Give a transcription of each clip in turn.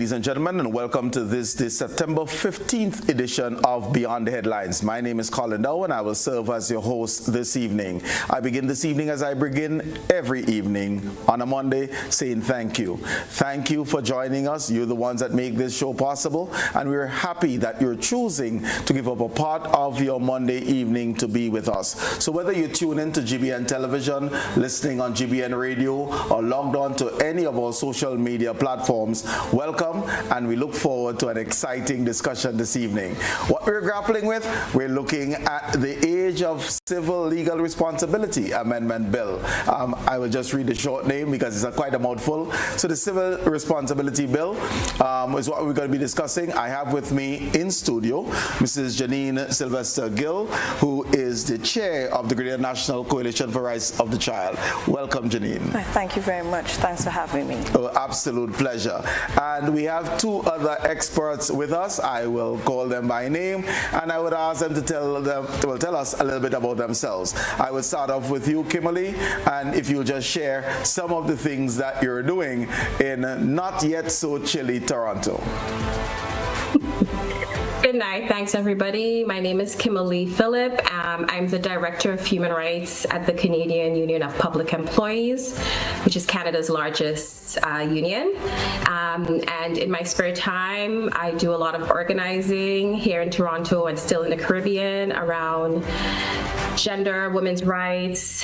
ladies and gentlemen, and welcome to the September 15th edition of Beyond the Headlines. My name is Colin, Dowe, and I will serve as your host this evening. I begin this evening as I begin every evening on a Monday, saying thank you. Thank you for joining us. You're the ones that make this show possible, and we're happy that you're choosing to give up a part of your Monday evening to be with us. So whether you tune in to GBN Television, listening on GBN Radio, or logged on to any of our social media platforms, welcome, and we look forward to an exciting discussion this evening. What we're grappling with, we're looking at the Age of Civil Legal Responsibility Amendment Bill. I will just read the short name because it's quite a mouthful. So the Civil Responsibility Bill is what we're going to be discussing. I have with me in studio Mrs. Jeannine Sylvester Gill, who is the chair of the Grenada National Coalition for Rights of the Child. Welcome, Jeannine. Thank you very much. Thanks for having me. Oh, absolute pleasure. And we have two other experts with us. I will call them by name, and I would ask them to tell us a little bit about themselves. I will start off with you, Kimalee, and if you'll just share some of the things that you're doing in not yet so chilly Toronto. Good night. Thanks, everybody. My name is Kimalee Phillip. I'm the Director of Human Rights at the Canadian Union of Public Employees, which is Canada's largest union. And in my spare time, I do a lot of organizing here in Toronto and still in the Caribbean around gender, women's rights,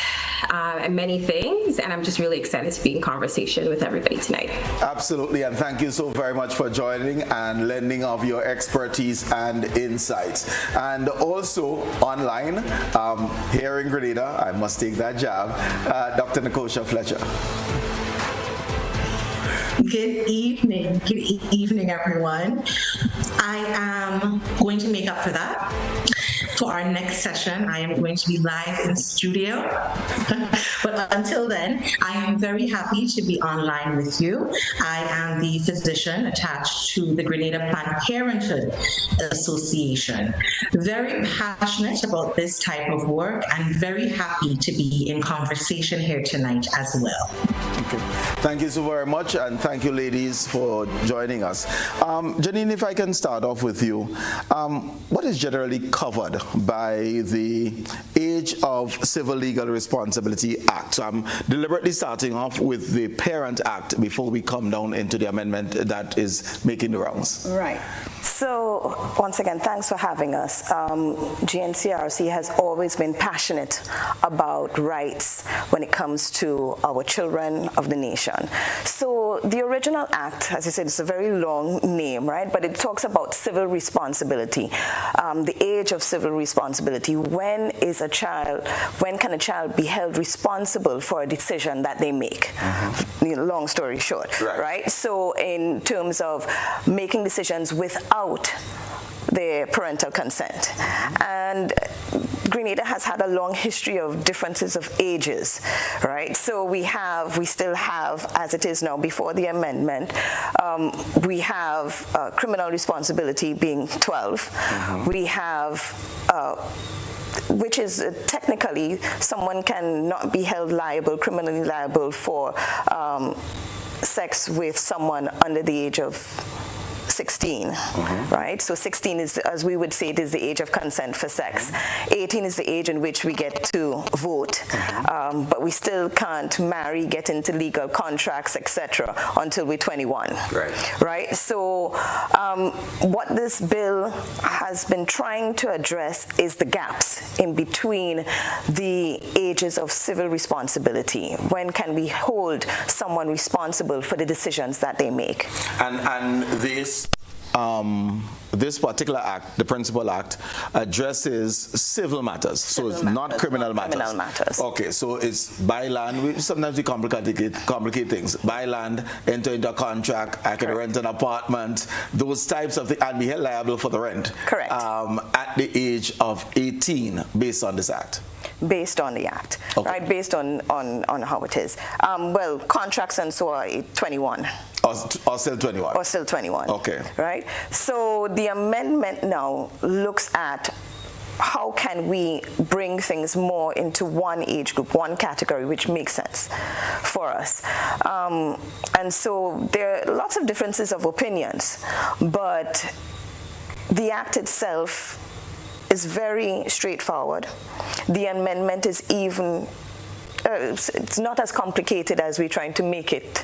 and many things, and I'm just really excited to be in conversation with everybody tonight. Absolutely, and thank you so very much for joining and lending of your expertise and insights. And also online, here in Grenada, I must take that jab, Dr. Fletcher. Good evening, everyone. I am going to make up for that. For our next session, I am going to be live in studio. But until then, I am very happy to be online with you. I am the physician attached to the Grenada Parenthood Association. Very passionate about this type of work and very happy to be in conversation here tonight as well. Okay. Thank you so very much, and thank you, ladies, for joining us. Jeannine, if I can start off with you, what is generally covered by the Age of Civil Legal Responsibility Act? So I'm deliberately starting off with the Parent Act before we come down into the amendment that is making the rounds. Right. So, once again, thanks for having us. GNCRC has always been passionate about rights when it comes to our children of the nation. So, the original act, as you said, it's a very long name, right? But it talks about civil responsibility, the age of civil responsibility. When can a child be held responsible for a decision that they make? Mm-hmm. Long story short, right? So, in terms of making decisions without their parental consent. And Grenada has had a long history of differences of ages, right? So we still have, as it is now before the amendment, we have criminal responsibility being 12. Mm-hmm. We have which is technically someone cannot be held liable, criminally liable for sex with someone under the age of 16, right? So 16 is, as we would say, it is the age of consent for sex. 18 is the age in which we get to vote, but we still can't marry, get into legal contracts, etc., until we're 21. Right? So what this bill has been trying to address is the gaps in between the ages of civil responsibility. When can we hold someone responsible for the decisions that they make? And this particular act, the Principal Act, addresses civil matters, so it's not criminal matters. Okay, so it's by land. Sometimes we complicate things. By land, enter into a contract, I can rent an apartment, those types of things, and be held liable for the rent. Correct. At the age of 18, based on this act. Based on the act, right? Based on how it is. Well, contracts and so are 21. Or still 21? Or still 21. Okay. Right? So the amendment now looks at how can we bring things more into one age group, one category, which makes sense for us. And so there are lots of differences of opinions, but the act itself is very straightforward. The amendment is even, it's not as complicated as we're trying to make it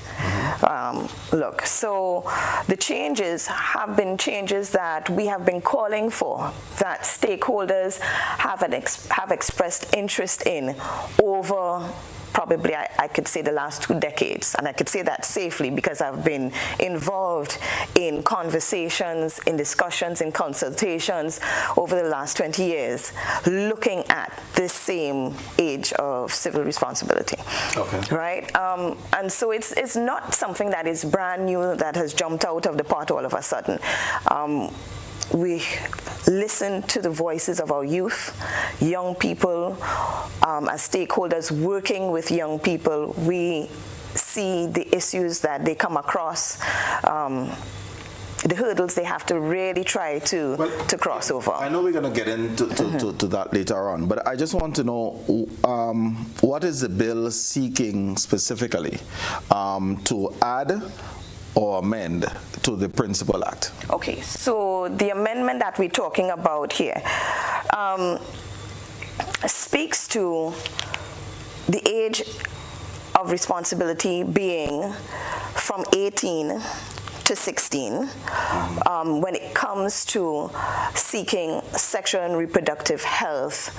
look. So the changes have been changes that we have been calling for, that stakeholders have expressed interest in over probably, I could say, the last 2 decades. And I could say that safely because I've been involved in conversations, in discussions, in consultations over the last 20 years, looking at this same age of civil responsibility. Okay. Right? And so it's not something that is brand new, that has jumped out of the pot all of a sudden. We listen to the voices of our youth, young people, as stakeholders working with young people. We see the issues that they come across, the hurdles they have to really try to cross over. I know we're going to get into to that later on, but I just want to know what is the bill seeking specifically to add or amend to the Principal Act? Okay, so the amendment that we're talking about here speaks to the age of responsibility being from 18 to 16 when it comes to seeking sexual and reproductive health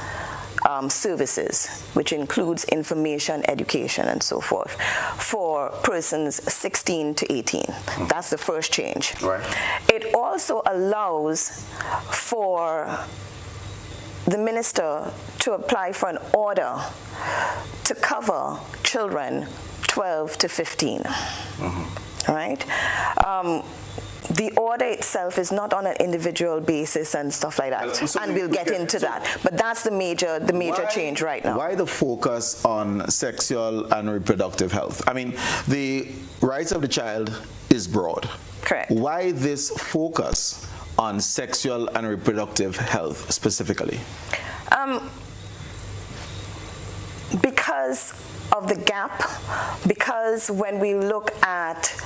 services, which includes information, education, and so forth, for persons 16 to 18. That's the first change. Right. It also allows for the minister to apply for an order to cover children 12 to 15. Right? The order itself is not on an individual basis and stuff like that, and we'll get into that. But that's the major change right now. Why the focus on sexual and reproductive health? I mean, the rights of the child is broad. Correct. Why this focus on sexual and reproductive health specifically? Because of the gap, because when we look at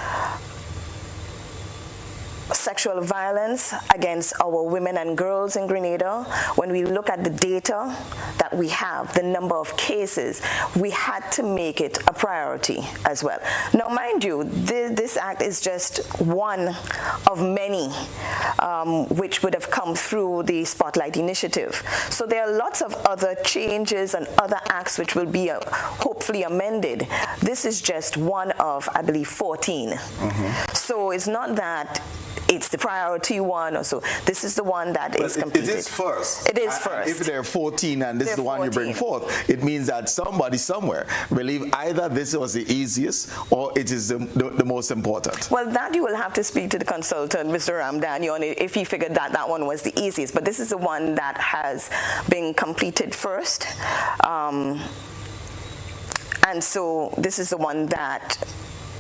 sexual violence against our women and girls in Grenada, when we look at the data that we have, the number of cases, we had to make it a priority as well. Now, mind you, this act is just one of many which would have come through the Spotlight Initiative. So there are lots of other changes and other acts which will be hopefully amended. This is just one of, I believe, 14. So it's not that it's the priority one or so. This is the one that is completed. It is first. It is first. If there are 14 and this is the one you bring forth, it means that somebody somewhere believe either this was the easiest or it is the most important. Well, that you will have to speak to the consultant, Mr. Ramdani, on it if he figured that that one was the easiest. But this is the one that has been completed first. And so this is the one that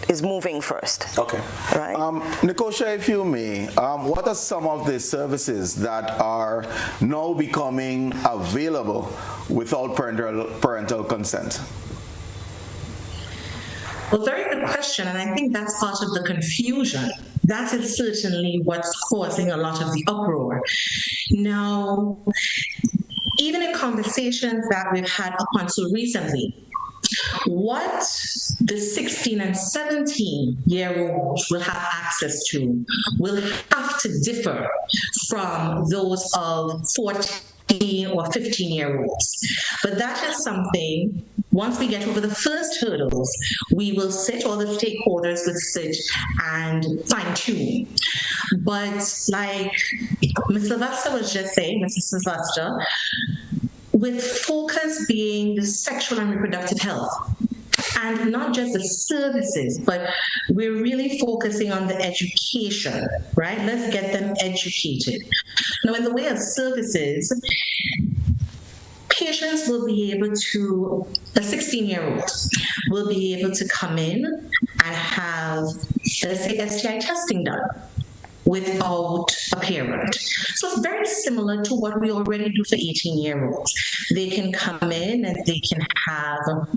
is moving first. Okay. Right. Nikosha, if you may, what are some of the services that are now becoming available without parental consent? Well, very good question, and I think that's part of the confusion. That is certainly what's causing a lot of the uproar. Now, even in conversations that we've had up until recently, what the 16 and 17-year-olds will have access to will have to differ from those of 14 or 15-year-olds. But that is something, once we get over the first hurdles, we will sit, all the stakeholders will sit and fine-tune. But like Ms. Sylvester was just saying, Mrs. Sylvester, with focus being the sexual and reproductive health, and not just the services, but we're really focusing on the education, right? Let's get them educated. Now, in the way of services, patients will be able to, a 16-year-old will be able to come in and have, let's say, STI testing done. without a parent. So it's very similar to what we already do for 18-year-olds. They can come in and they can have,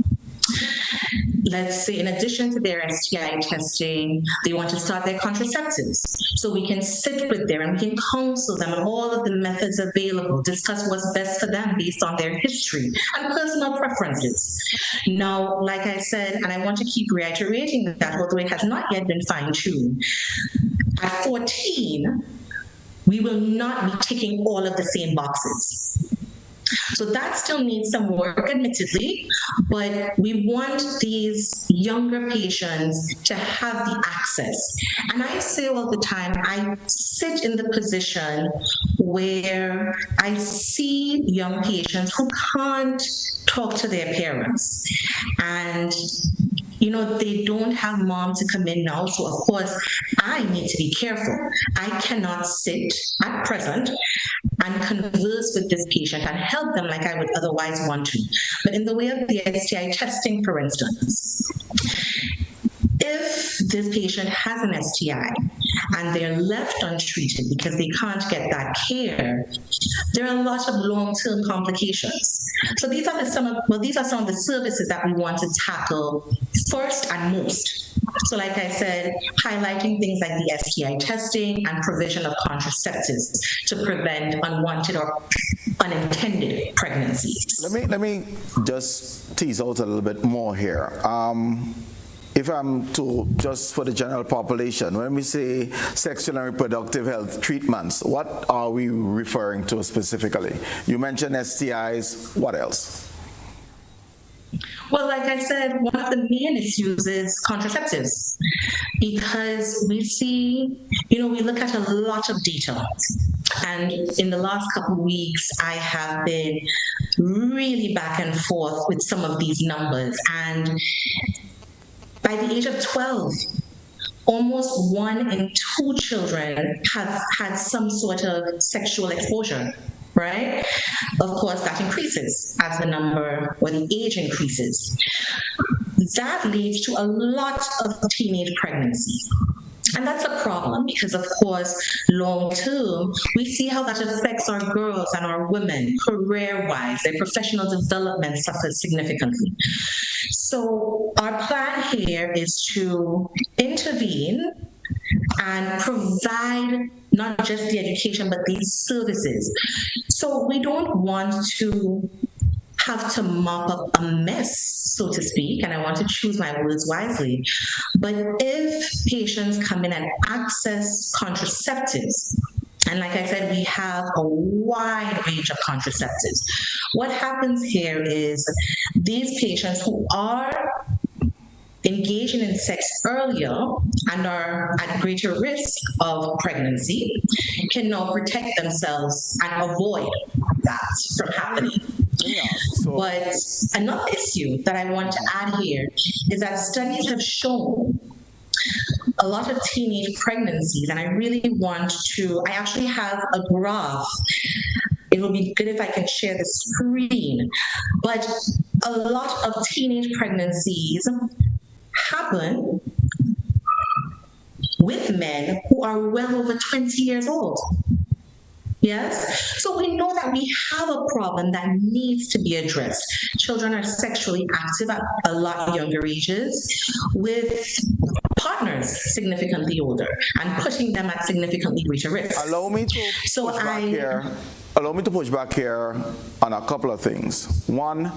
let's say, in addition to their STI testing, they want to start their contraceptives. So we can sit with them and we can counsel them on all of the methods available, discuss what's best for them based on their history and personal preferences. Now, like I said, and I want to keep reiterating that, although it has not yet been fine-tuned, at 14, we will not be ticking all of the same boxes. So that still needs some work, admittedly, but we want these younger patients to have the access. And I say all the time, I sit in the position where I see young patients who can't talk to their parents. And you know, they don't have mom to come in now, so of course I need to be careful. I cannot sit at present and converse with this patient and help them like I would otherwise want to. But in the way of the STI testing, for instance, if this patient has an STI and they're left untreated because they can't get that care, there are a lot of long-term complications. So these are some of the services that we want to tackle first and most. So like I said, highlighting things like the STI testing and provision of contraceptives to prevent unwanted or unintended pregnancies. Let me just tease out a little bit more here. If I'm to, just for the general population, when we say sexual and reproductive health treatments, what are we referring to specifically? You mentioned STIs, what else? Well, like I said, one of the main issues is contraceptives, because we see, you know, we look at a lot of data. And in the last couple of weeks, I have been really back and forth with some of these numbers. And by the age of 12, almost 1 in 2 children have had some sort of sexual exposure, right? Of course, that increases as the number or the age increases. That leads to a lot of teenage pregnancies. And that's a problem because, of course, long term, we see how that affects our girls and our women career-wise. Their professional development suffers significantly. So our plan here is to intervene and provide not just the education, but these services. So we don't want to have to mop up a mess, so to speak, and I want to choose my words wisely. But if patients come in and access contraceptives, and like I said, we have a wide range of contraceptives. What happens here is these patients who are engaging in sex earlier and are at greater risk of pregnancy can now protect themselves and avoid that from happening. Yeah, But another issue that I want to add here is that studies have shown a lot of teenage pregnancies, and I really want to, I actually have a graph. It will be good if I can share the screen, but a lot of teenage pregnancies happen with men who are well over 20 years old. Yes? So we know that we have a problem that needs to be addressed. Children are sexually active at a lot younger ages with partners significantly older and putting them at significantly greater risk. Allow me to push back here on a couple of things. One,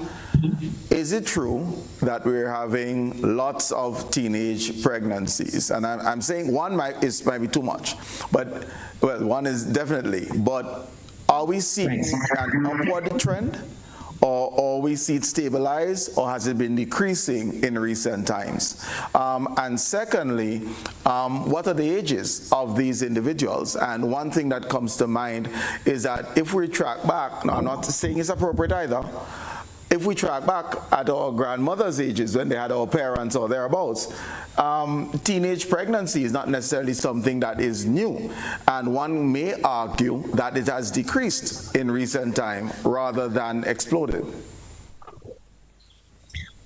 is it true that we're having lots of teenage pregnancies? And I'm saying one might be too much, but well, one is definitely. But are we seeing an upward trend, or we see it stabilize, or has it been decreasing in recent times? And secondly, what are the ages of these individuals? And one thing that comes to mind is that if we track back, now I'm not saying it's appropriate either, if we track back at our grandmother's ages when they had our parents or thereabouts, teenage pregnancy is not necessarily something that is new. And one may argue that it has decreased in recent time rather than exploded.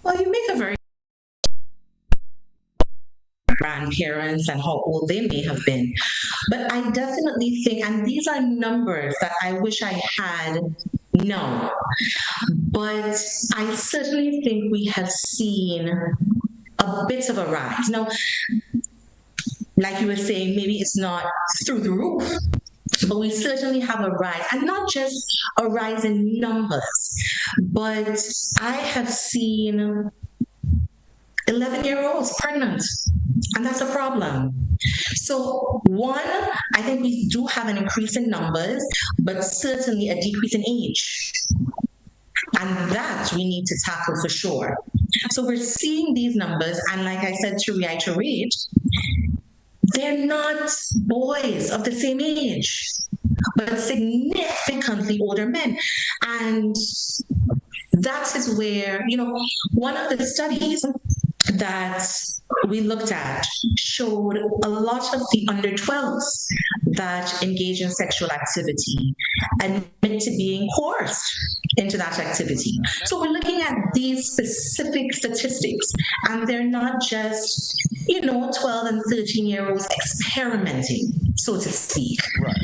Well, you make a very grandparents and how old they may have been. But I definitely think, and these are numbers that I wish I had known, but I certainly think we have seen a bit of a rise. Now, like you were saying, maybe it's not through the roof, but we certainly have a rise, and not just a rise in numbers, but I have seen 11-year-olds pregnant, and that's a problem. So one, I think we do have an increase in numbers, but certainly a decrease in age. And that we need to tackle for sure. So we're seeing these numbers, and like I said, to reiterate, they're not boys of the same age, but significantly older men. And that is where, one of the studies that we looked at showed a lot of the under 12s that engage in sexual activity admit to being coerced into that activity. So we're looking at these specific statistics, and they're not just 12 and 13-year-olds experimenting, so to speak. Right.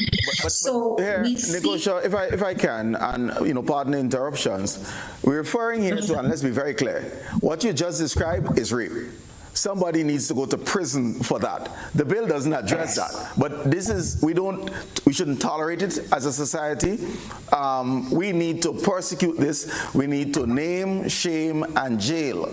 But so here, Nicosia, if I can, and pardon the interruptions, we're referring here to, and let's be very clear, what you just described is rape. Somebody needs to go to prison for that. The bill doesn't address that, but we shouldn't tolerate it as a society. We need to persecute this. We need to name, shame, and jail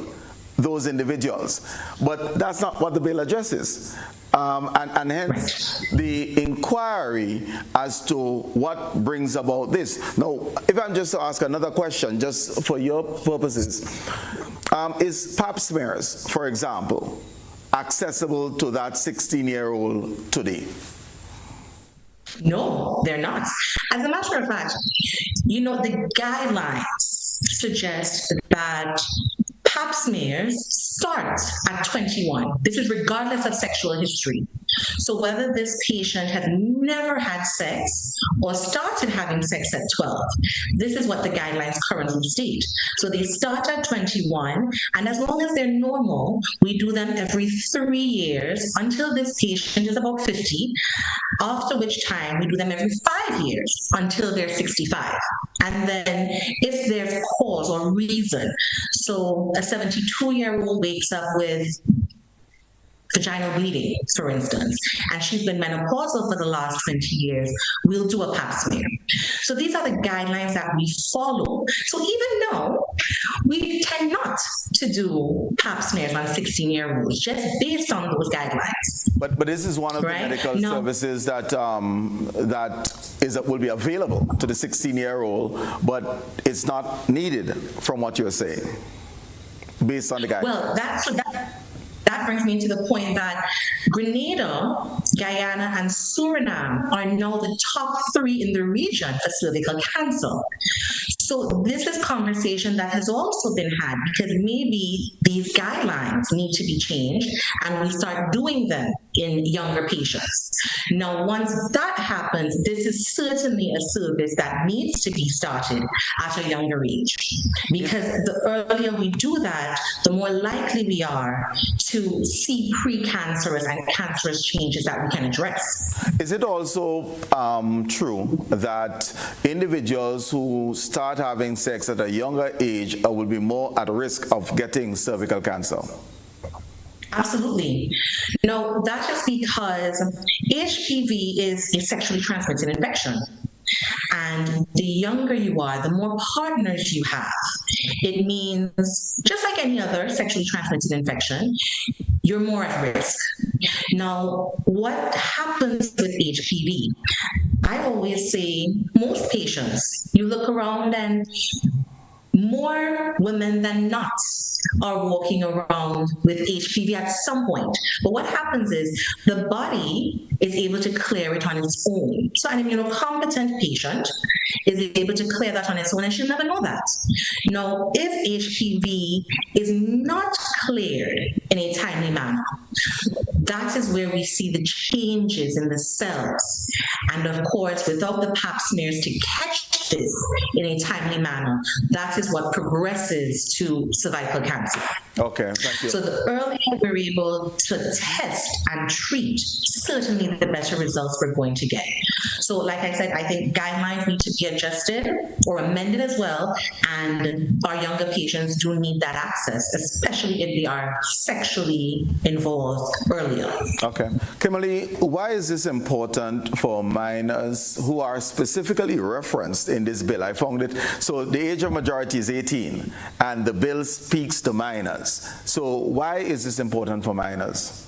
those individuals. But that's not what the bill addresses. And hence the inquiry as to what brings about this. Now, if I'm just to ask another question, just for your purposes, is pap smears, for example, accessible to that 16-year-old today? No, they're not. As a matter of fact, the guidelines suggest that pap smears start at 21. This is regardless of sexual history. So whether this patient has never had sex or started having sex at 12, this is what the guidelines currently state. So they start at 21, and as long as they're normal, we do them every 3 years until this patient is about 50, after which time we do them every 5 years until they're 65. And then if there's cause or reason, so a 72-year-old wakes up with vaginal bleeding, for instance, and she's been menopausal for the last 20 years, we'll do a pap smear. So these are the guidelines that we follow. So even though we tend not to do pap smears on 16-year-olds, just based on those guidelines. But this is one of the medical services that will be available to the 16-year-old, but it's not needed from what you're saying, based on the guidelines. Well, that brings me to the point that Grenada, Guyana, and Suriname are now the top 3 in the region for cervical cancer. So this is conversation that has also been had, because maybe these guidelines need to be changed and we start doing them in younger patients. Now, once that happens, this is certainly a service that needs to be started at a younger age, because the earlier we do that, the more likely we are to see precancerous and cancerous changes that we can address. Is it also true that individuals who start having sex at a younger age will be more at risk of getting cervical cancer? Absolutely. No, that is because HPV is a sexually transmitted infection. And the younger you are, the more partners you have. It means, just like any other sexually transmitted infection, you're more at risk. Now, what happens with HPV? I always say, most patients, you look around and more women than not are walking around with HPV at some point. But what happens is the body is able to clear it on its own. So an immunocompetent patient is able to clear that on its own, and she'll never know that. Now, if HPV is not cleared in a timely manner, that is where we see the changes in the cells. And of course, without the pap smears to catch this in a timely manner, that is what progresses to cervical cancer. Okay, thank you. So the earlier we're able to test and treat, certainly the better results we're going to get. So like I said, I think guidelines need to be adjusted or amended as well, and our younger patients do need that access, especially if they are sexually involved earlier. Okay. Kimalee, why is this important for minors who are specifically referenced in this bill? I found it, so the age of majority is 18, and the bill speaks to minors. So why is this important for minors?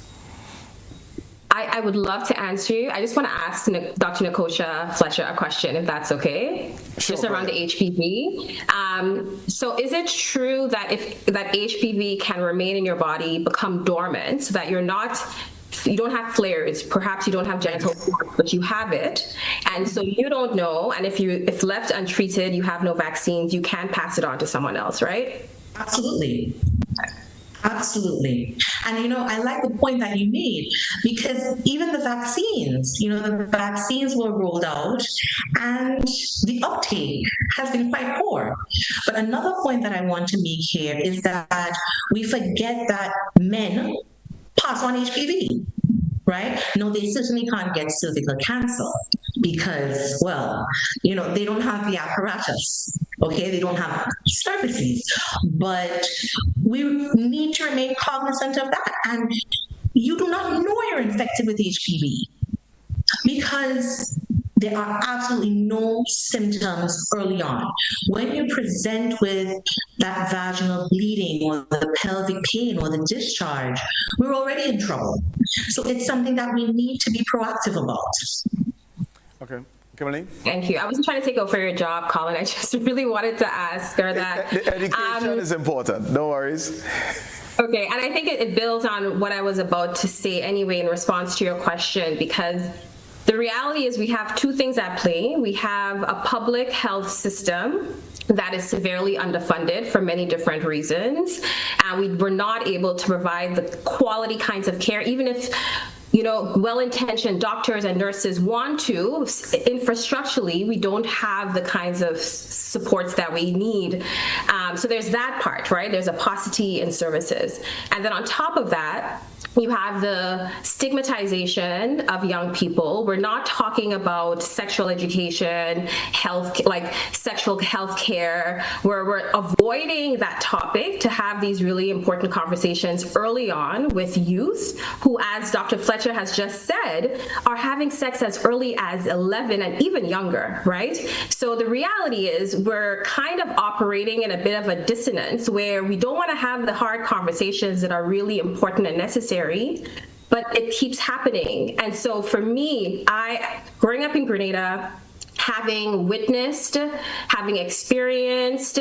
I would love to answer you. I just want to ask Dr. Nikosha Fletcher a question, if that's okay. Sure, just around the HPV. So is it true that that HPV can remain in your body, become dormant, so that you don't have flares, perhaps you don't have genital warts, but you have it, and so you don't know, and if left untreated, you have no vaccines, you can pass it on to someone else, right? Absolutely. Absolutely. And, I like the point that you made, because even the vaccines, the vaccines were rolled out and the uptake has been quite poor. But another point that I want to make here is that we forget that men pass on HPV, right? No, they certainly can't get cervical cancer because, well, they don't have the apparatus. Okay, they don't have services, but we need to remain cognizant of that. And you do not know you're infected with HPV because there are absolutely no symptoms early on. When you present with that vaginal bleeding or the pelvic pain or the discharge, we're already in trouble. So it's something that we need to be proactive about. Okay. Kimalee? Thank you. I wasn't trying to take over your job, Colin. I just really wanted to ask her that. The education is important. No worries. Okay, and I think it builds on what I was about to say anyway in response to your question, because the reality is we have two things at play. We have a public health system that is severely underfunded for many different reasons, and we're not able to provide the quality kinds of care, even if well-intentioned doctors and nurses want to. Infrastructurally, we don't have the kinds of supports that we need. So there's that part, right? There's a paucity in services. And then on top of that, you have the stigmatization of young people. We're not talking about sexual education, health, like sexual health care, where we're avoiding that topic to have these really important conversations early on with youth who, as Dr. Fletcher has just said, are having sex as early as 11 and even younger, right? So the reality is we're kind of operating in a bit of a dissonance where we don't want to have the hard conversations that are really important and necessary, but it keeps happening. And so for me, growing up in Grenada, having witnessed, having experienced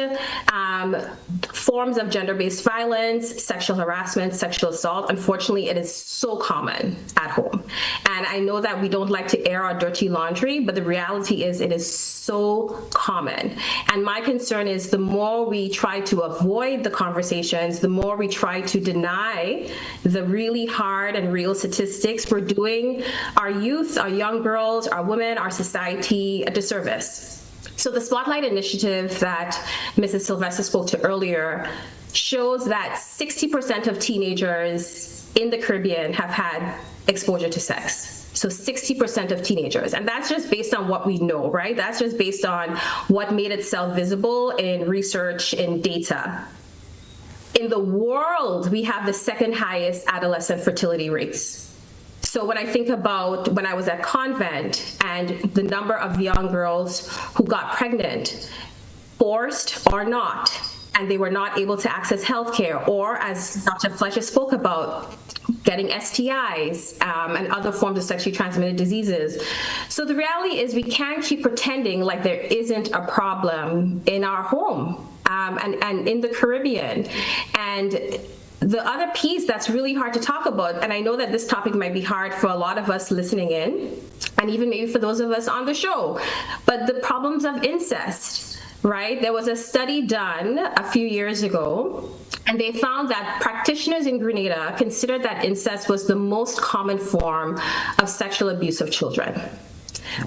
forms of gender-based violence, sexual harassment, sexual assault, unfortunately, it is so common at home. And I know that we don't like to air our dirty laundry, but the reality is it is so common. And my concern is the more we try to avoid the conversations, the more we try to deny the really hard and real statistics, we're doing our youth, our young girls, our women, our society a disservice. So the Spotlight Initiative that Mrs. Sylvester spoke to earlier shows that 60% of teenagers in the Caribbean have had exposure to sex. So 60% of teenagers. And that's just based on what we know, right? That's just based on what made itself visible in research, in data. In the world, we have the second highest adolescent fertility rates. So when I think about when I was at convent and the number of young girls who got pregnant, forced or not, and they were not able to access healthcare, or as Dr. Fletcher spoke about, getting STIs and other forms of sexually transmitted diseases. So the reality is we can't keep pretending like there isn't a problem in our home and in the Caribbean. And the other piece that's really hard to talk about, and I know that this topic might be hard for a lot of us listening in, and even maybe for those of us on the show, but the problems of incest, right? There was a study done a few years ago, and they found that practitioners in Grenada considered that incest was the most common form of sexual abuse of children.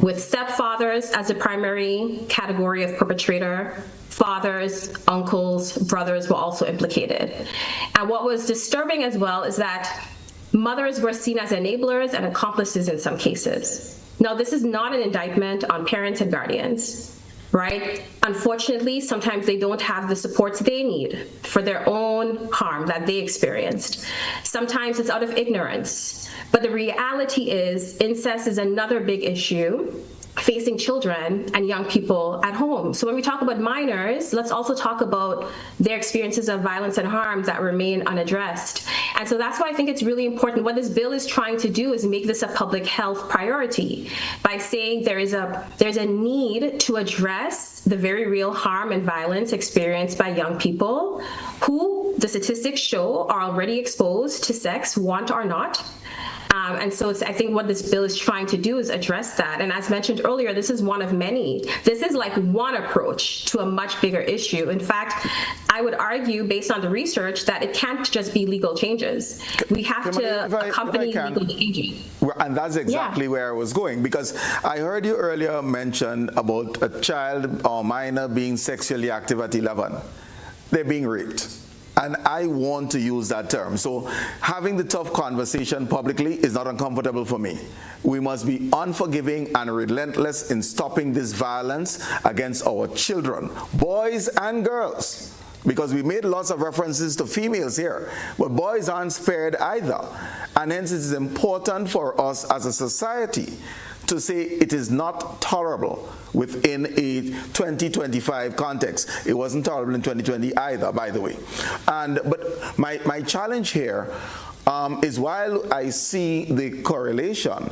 with stepfathers as a primary category of perpetrator. Fathers, uncles, brothers were also implicated. And what was disturbing as well is that mothers were seen as enablers and accomplices in some cases. Now, this is not an indictment on parents and guardians, right? Unfortunately, sometimes they don't have the supports they need for their own harm that they experienced. Sometimes it's out of ignorance. But the reality is incest is another big issue facing children and young people at home. So when we talk about minors, let's also talk about their experiences of violence and harm that remain unaddressed. And so that's why I think it's really important. What this bill is trying to do is make this a public health priority by saying there's a need to address the very real harm and violence experienced by young people who the statistics show are already exposed to sex, want or not. And so I think what this bill is trying to do is address that. And as mentioned earlier, this is one of many. This is like one approach to a much bigger issue. In fact, I would argue, based on the research, that it can't just be legal changes. We have to accompany legal changes. And that's exactly where I was going, because I heard you earlier mention about a child or minor being sexually active at 11. They're being raped. And I want to use that term. So having the tough conversation publicly is not uncomfortable for me. We must be unforgiving and relentless in stopping this violence against our children, boys and girls. Because we made lots of references to females here, but boys aren't spared either. And hence it is important for us as a society to say it is not tolerable within a 2025 context. It wasn't tolerable in 2020 either, by the way. But my challenge here is, while I see the correlation,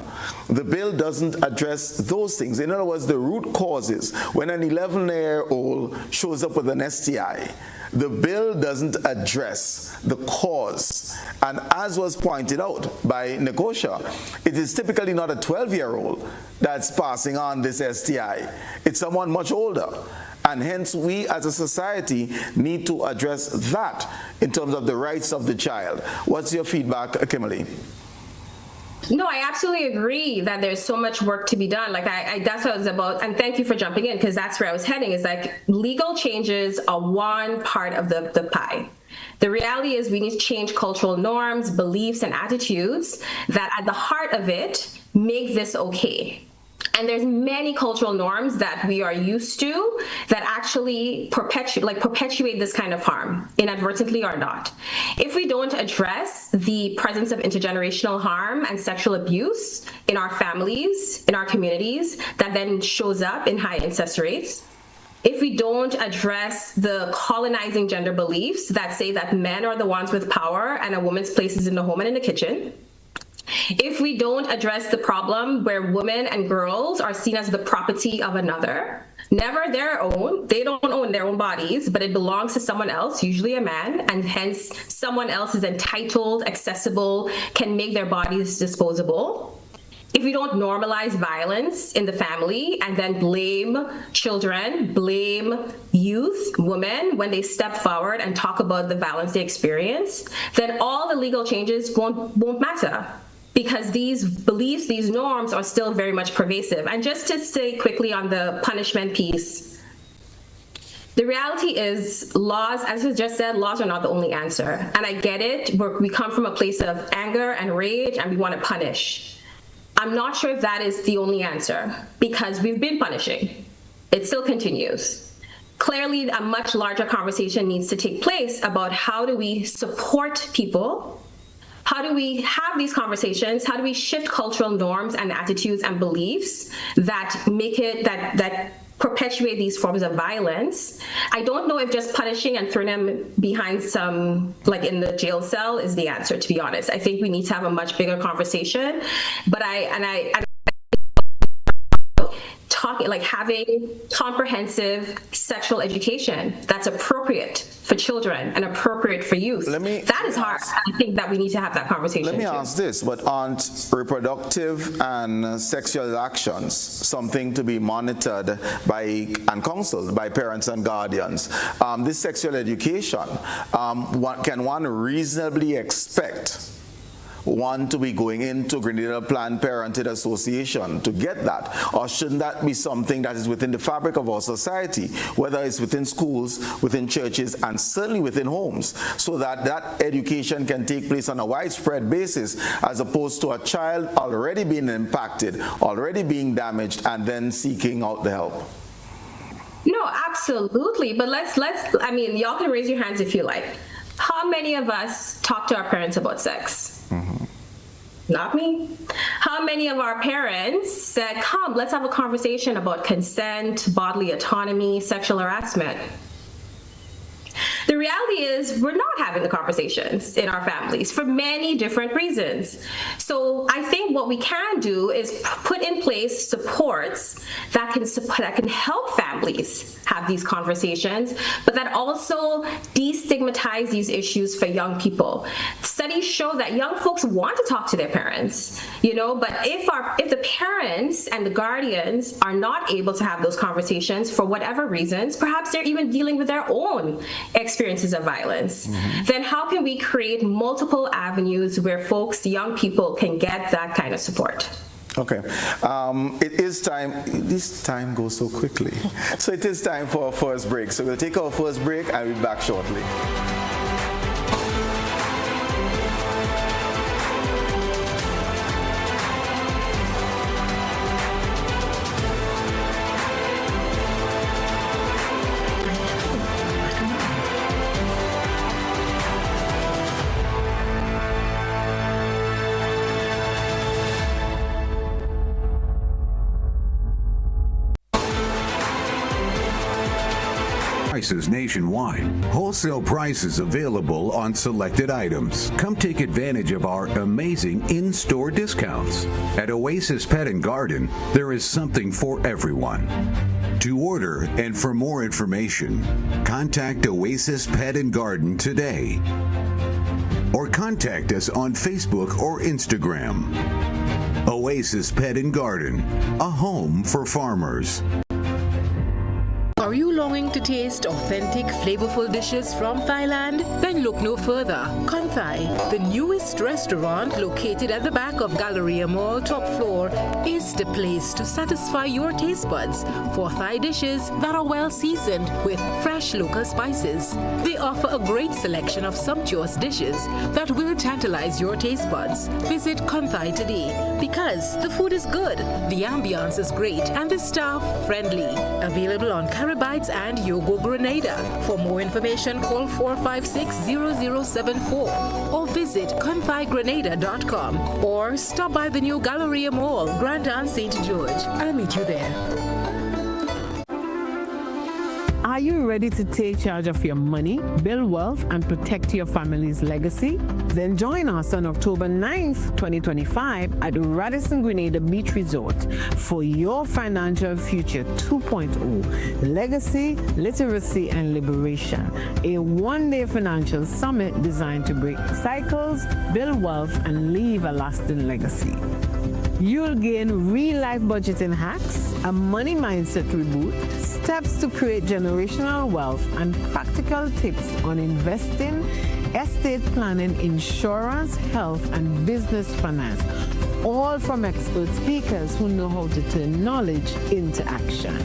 the bill doesn't address those things. In other words, the root causes. When an 11-year-old shows up with an STI, the bill doesn't address the cause. And as was pointed out by Nicosia, it is typically not a 12-year-old that's passing on this STI. It's someone much older. And hence, we as a society need to address that in terms of the rights of the child. What's your feedback, Kimalee? No, I absolutely agree that there's so much work to be done. Like that's what it was about. And thank you for jumping in, because that's where I was heading, is like legal changes are one part of the pie. The reality is we need to change cultural norms, beliefs, and attitudes that at the heart of it make this okay. And there's many cultural norms that we are used to that actually perpetuate this kind of harm, inadvertently or not. If we don't address the presence of intergenerational harm and sexual abuse in our families, in our communities, that then shows up in high incest rates, if we don't address the colonizing gender beliefs that say that men are the ones with power and a woman's place is in the home and in the kitchen, if we don't address the problem where women and girls are seen as the property of another, never their own, they don't own their own bodies, but it belongs to someone else, usually a man, and hence someone else is entitled, accessible, can make their bodies disposable. If we don't normalize violence in the family and then blame children, blame youth, women, when they step forward and talk about the violence they experience, then all the legal changes won't matter. Because these beliefs, these norms are still very much pervasive. And just to say quickly on the punishment piece, the reality is laws, as I just said, laws are not the only answer. And I get it, we come from a place of anger and rage and we want to punish. I'm not sure if that is the only answer, because we've been punishing. It still continues. Clearly, a much larger conversation needs to take place about how do we support people. How do we have these conversations? How do we shift cultural norms and attitudes and beliefs that make it, that perpetuate these forms of violence? I don't know if just punishing and throwing them behind some, like in the jail cell, is the answer, to be honest. I think we need to have a much bigger conversation. But having comprehensive sexual education that's appropriate for children and appropriate for youth. That is hard. I think that we need to have that conversation. Let me ask this, but aren't reproductive and sexual actions something to be monitored by and counseled by parents and guardians? This sexual education, can one reasonably expect want to be going into Grenada Planned Parenthood Association to get that? Or shouldn't that be something that is within the fabric of our society, whether it's within schools, within churches, and certainly within homes, so that that education can take place on a widespread basis, as opposed to a child already being impacted, already being damaged, and then seeking out the help? No, absolutely. But I mean, y'all can raise your hands if you like. How many of us talk to our parents about sex? Mm-hmm. Not me. How many of our parents said, come, let's have a conversation about consent, bodily autonomy, sexual harassment? The reality is we're not having the conversations in our families for many different reasons. So I think what we can do is put in place supports that can help families have these conversations, but that also destigmatize these issues for young people. Studies show that young folks want to talk to their parents, but if the parents and the guardians are not able to have those conversations for whatever reasons, perhaps they're even dealing with their own experiences of violence, then how can we create multiple avenues where folks, young people, can get that kind of support? Okay. It is time. This time goes so quickly. So it is time for our first break. So we'll take our first break and we'll be back shortly. Prices nationwide. Wholesale prices available on selected items. Come take advantage of our amazing in-store discounts. At Oasis Pet and Garden, there is something for everyone. To order and for more information, contact Oasis Pet and Garden today. Or contact us on Facebook or Instagram. Oasis Pet and Garden, a home for farmers. Are you longing to taste authentic, flavorful dishes from Thailand? Then look no further. Konthai, the newest restaurant located at the back of Galleria Mall top floor, is the place to satisfy your taste buds for Thai dishes that are well seasoned with fresh local spices. They offer a great selection of sumptuous dishes that will tantalize your taste buds. Visit Konthai today because the food is good, the ambiance is great, and the staff friendly. Available on Bites and Yogo Grenada. For more information, call 456-0074 or visit konthaigrenada.com or stop by the new Galleria Mall, Grand Anse St. George. I'll meet you there. Are you ready to take charge of your money, build wealth, and protect your family's legacy? Then join us on October 9th, 2025 at Radisson Grenada Beach Resort for your Financial Future 2.0, Legacy, Literacy, and Liberation, a one-day financial summit designed to break cycles, build wealth, and leave a lasting legacy. You'll gain real-life budgeting hacks, a money mindset reboot, steps to create generational wealth, and practical tips on investing, estate planning, insurance, health, and business finance, all from expert speakers who know how to turn knowledge into action.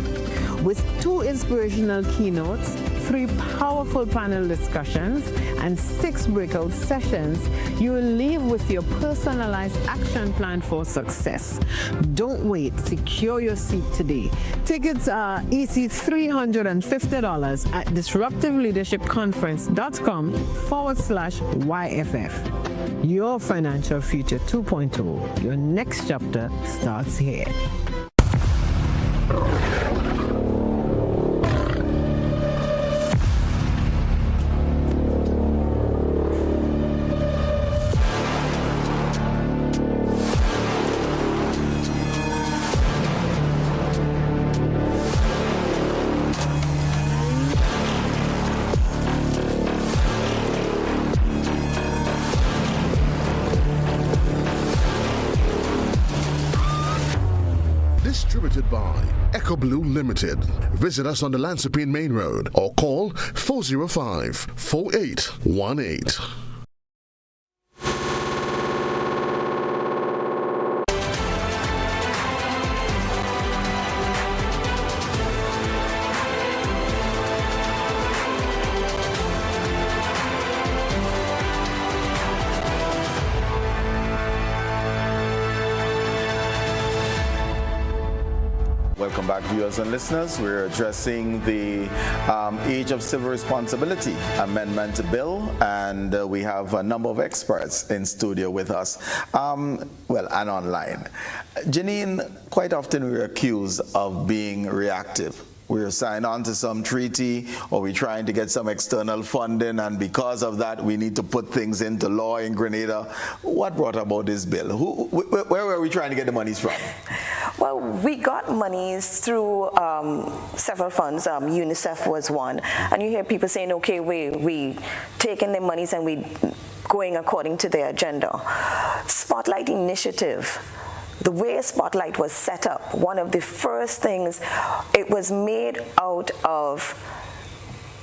With 2 inspirational keynotes, 3 powerful panel discussions, and 6 breakout sessions, you will leave with your personalized action plan for success. Don't wait. Secure your seat today. Tickets are EC $350 at disruptiveleadershipconference.com/YFF. Your Financial Future 2.0. Your next chapter starts here. Distributed by Echo Blue Limited. Visit us on the Lansopine Main Road or call 405-4818. Welcome back, viewers and listeners. We're addressing the Age of Civil Responsibility Amendment Bill, and we have a number of experts in studio with us, and online. Jeannine, quite often we're accused of being reactive. We're signed on to some treaty, or we're trying to get some external funding, and because of that, we need to put things into law in Grenada. What brought about this bill? Where were we trying to get the monies from? Well, we got monies through several funds. UNICEF was one. And you hear people saying, okay, we taking the monies and we going according to their agenda. Spotlight Initiative. The way Spotlight was set up, one of the first things, it was made out of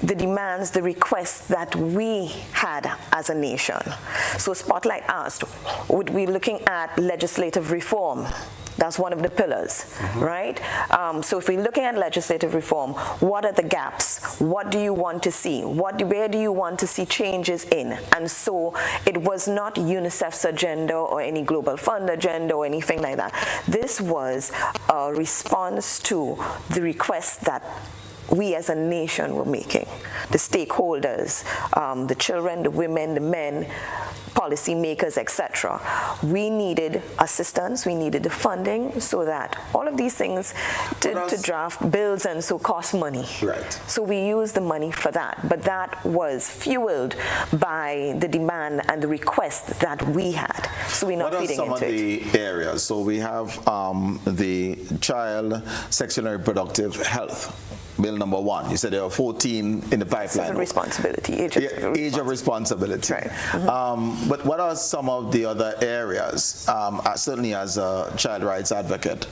the demands, the requests that we had as a nation. So Spotlight asked, would we be looking at legislative reform? That's one of the pillars, right? So if we're looking at legislative reform, what are the gaps? What do you want to see? Where do you want to see changes in? And so it was not UNICEF's agenda or any Global Fund agenda or anything like that. This was a response to the requests that we as a nation were making. The stakeholders, the children, the women, the men, policymakers, etc. We needed assistance, we needed the funding, so that all of these things to draft bills and so cost money. Right. So we used the money for that, but that was fueled by the demand and the request that we had. So we're not feeding into it. What are some of the areas? So we have the child sexual and reproductive health. Bill number 1. You said there are 14 in the pipeline. Civil responsibility, age of responsibility. Right. Mm-hmm. But what are some of the other areas? Certainly, as a child rights advocate,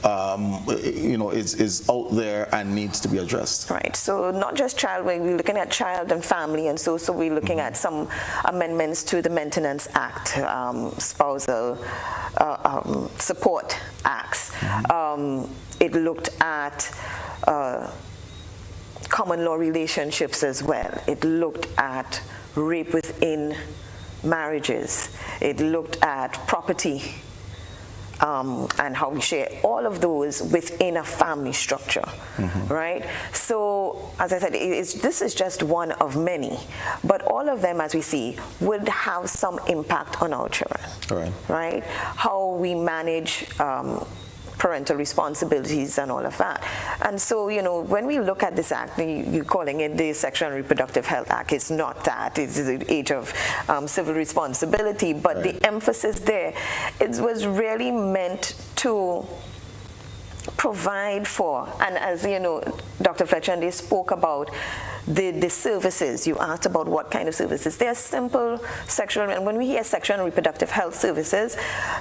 is out there and needs to be addressed. Right. So not just child, we're looking at child and family, and so we're looking at some amendments to the Maintenance Act, spousal support acts. It looked at common law relationships as well. It looked at rape within marriages. It looked at property and how we share all of those within a family structure, right? So, as I said, this is just one of many, but all of them, as we see, would have some impact on our children, right? How we manage parental responsibilities and all of that. And so, when we look at this act, you're calling it the Sexual and Reproductive Health Act. It's not that. It's the Age of Civil Responsibility. But the emphasis there, it was really meant to provide for, and as you know, Dr. Fletcher and they spoke about the services. You asked about what kind of services. They're simple sexual, and when we hear sexual and reproductive health services,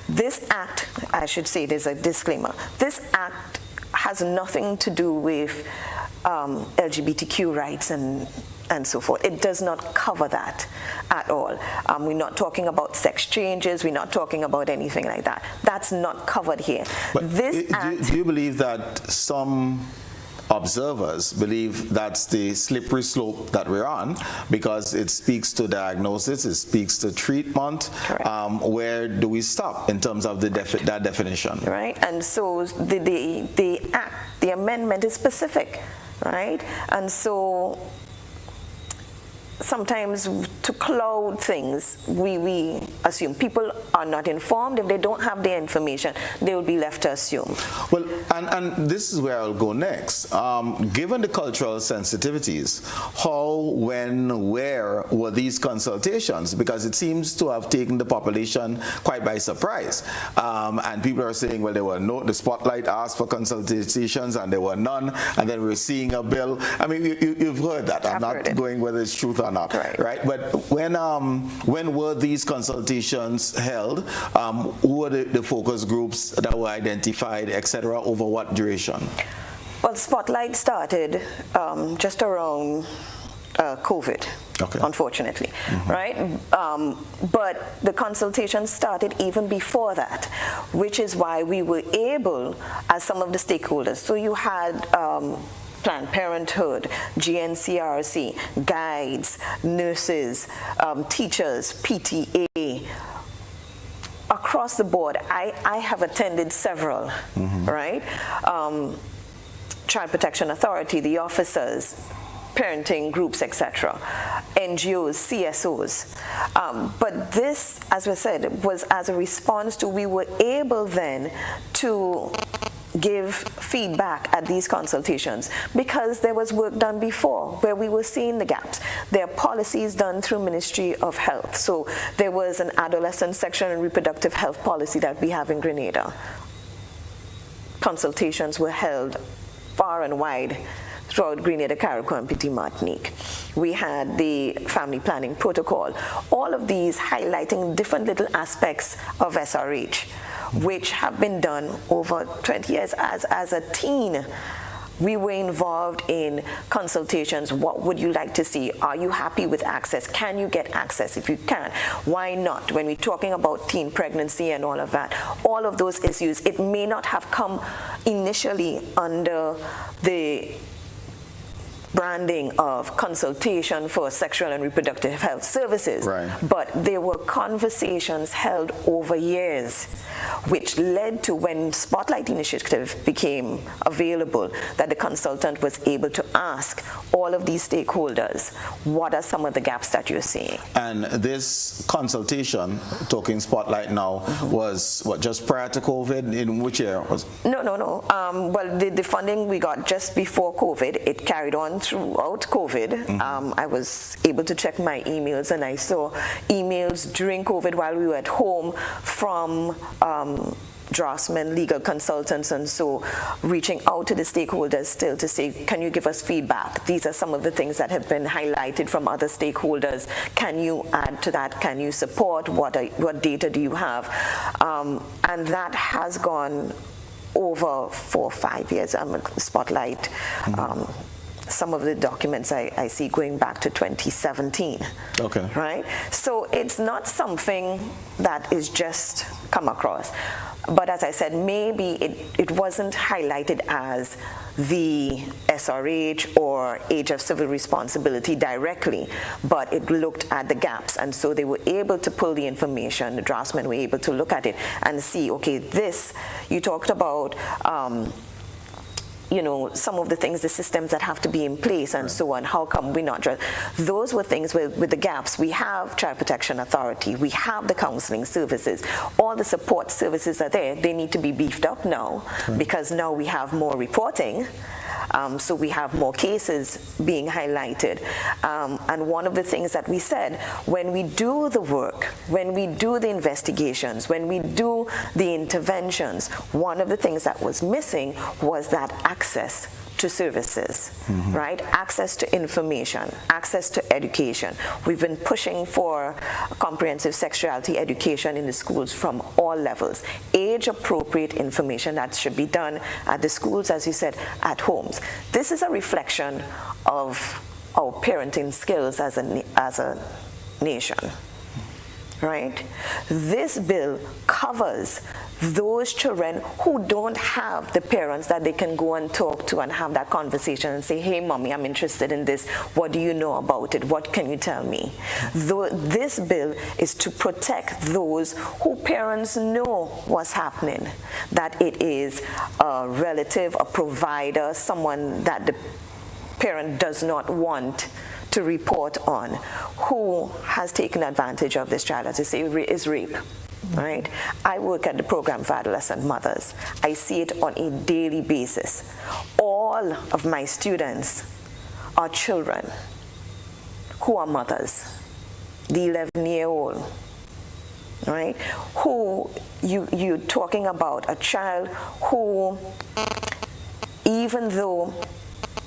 this act, I should say, there's a disclaimer, this act has nothing to do with LGBTQ rights and so forth. It does not cover that at all. We're not talking about sex changes. We're not talking about anything like that. That's not covered here. But do you believe that some observers believe that's the slippery slope that we're on, because it speaks to diagnosis, it speaks to treatment? Where do we stop in terms of that definition? Right, and so the act, the amendment is specific, right? And so sometimes to cloud things, we assume. People are not informed. If they don't have the information, they will be left to assume. Well, and this is where I'll go next. Given the cultural sensitivities, how, when, where were these consultations? Because it seems to have taken the population quite by surprise. And people are saying, well, there were the Spotlight asked for consultations and there were none, and then we're seeing a bill. I mean, you've heard that. I'm not going whether it's truth or not, right? But when were these consultations held? Who were the focus groups that were identified, etc., over what duration? Well, Spotlight started just around COVID, unfortunately, right? But the consultation started even before that, which is why we were able, as some of the stakeholders, so you had Planned Parenthood, GNCRC, guides, nurses, teachers, PTA, across the board. I have attended several, right? Child Protection Authority, the officers, parenting groups, etc., NGOs, CSOs. But this, as we said, was as a response to, we were able then to give feedback at these consultations because there was work done before where we were seeing the gaps. There are policies done through Ministry of Health. So there was an adolescent sexual and reproductive health policy that we have in Grenada. Consultations were held far and wide throughout Grenada, Carriacou, and Petit Martinique. We had the family planning protocol. All of these highlighting different little aspects of SRH, which have been done over 20 years. As a teen, we were involved in consultations. What would you like to see? Are you happy with access? Can you get access? If you can, why not? When we're talking about teen pregnancy and all of that, all of those issues, it may not have come initially under the branding of consultation for sexual and reproductive health services, right, but there were conversations held over years which led to, when Spotlight Initiative became available, that the consultant was able to ask all of these stakeholders, what are some of the gaps that you're seeing? And this consultation, talking Spotlight now, was what, just prior to COVID? In which year was it? No. Well, the funding we got just before COVID. It carried on throughout COVID. I was able to check my emails, and I saw emails during COVID while we were at home from draftsmen, legal consultants, and so reaching out to the stakeholders still to say, can you give us feedback? These are some of the things that have been highlighted from other stakeholders. Can you add to that? Can you support? What data do you have? And that has gone over 4 or 5 years. Spotlight. Some of the documents I see going back to 2017. Okay. Right? So it's not something that is just come across. But as I said, maybe it wasn't highlighted as the SRH or age of civil responsibility directly, but it looked at the gaps. And so they were able to pull the information, the draftsmen were able to look at it and see, okay, this, you talked about, some of the things, the systems that have to be in place and so on. How come we're not just, those were things with the gaps. We have Child Protection Authority, we have the counseling services, all the support services are there. They need to be beefed up now because now we have more reporting. So we have more cases being highlighted. And one of the things that we said, when we do the work, when we do the investigations, when we do the interventions, one of the things that was missing was that access to services, right? Access to information, access to education. We've been pushing for comprehensive sexuality education in the schools from all levels. Age-appropriate information that should be done at the schools, as you said, at homes. This is a reflection of our parenting skills as a nation, right? This bill covers those children who don't have the parents that they can go and talk to and have that conversation and say, hey, mommy, I'm interested in this. What do you know about it? What can you tell me? This bill is to protect those who parents know what's happening, that it is a relative, a provider, someone that the parent does not want to report on, who has taken advantage of this child, as you say, is rape. Right? I work at the program for adolescent mothers. I see it on a daily basis. All of my students are children who are mothers, the 11-year-old, right? Who you're talking about a child who, even though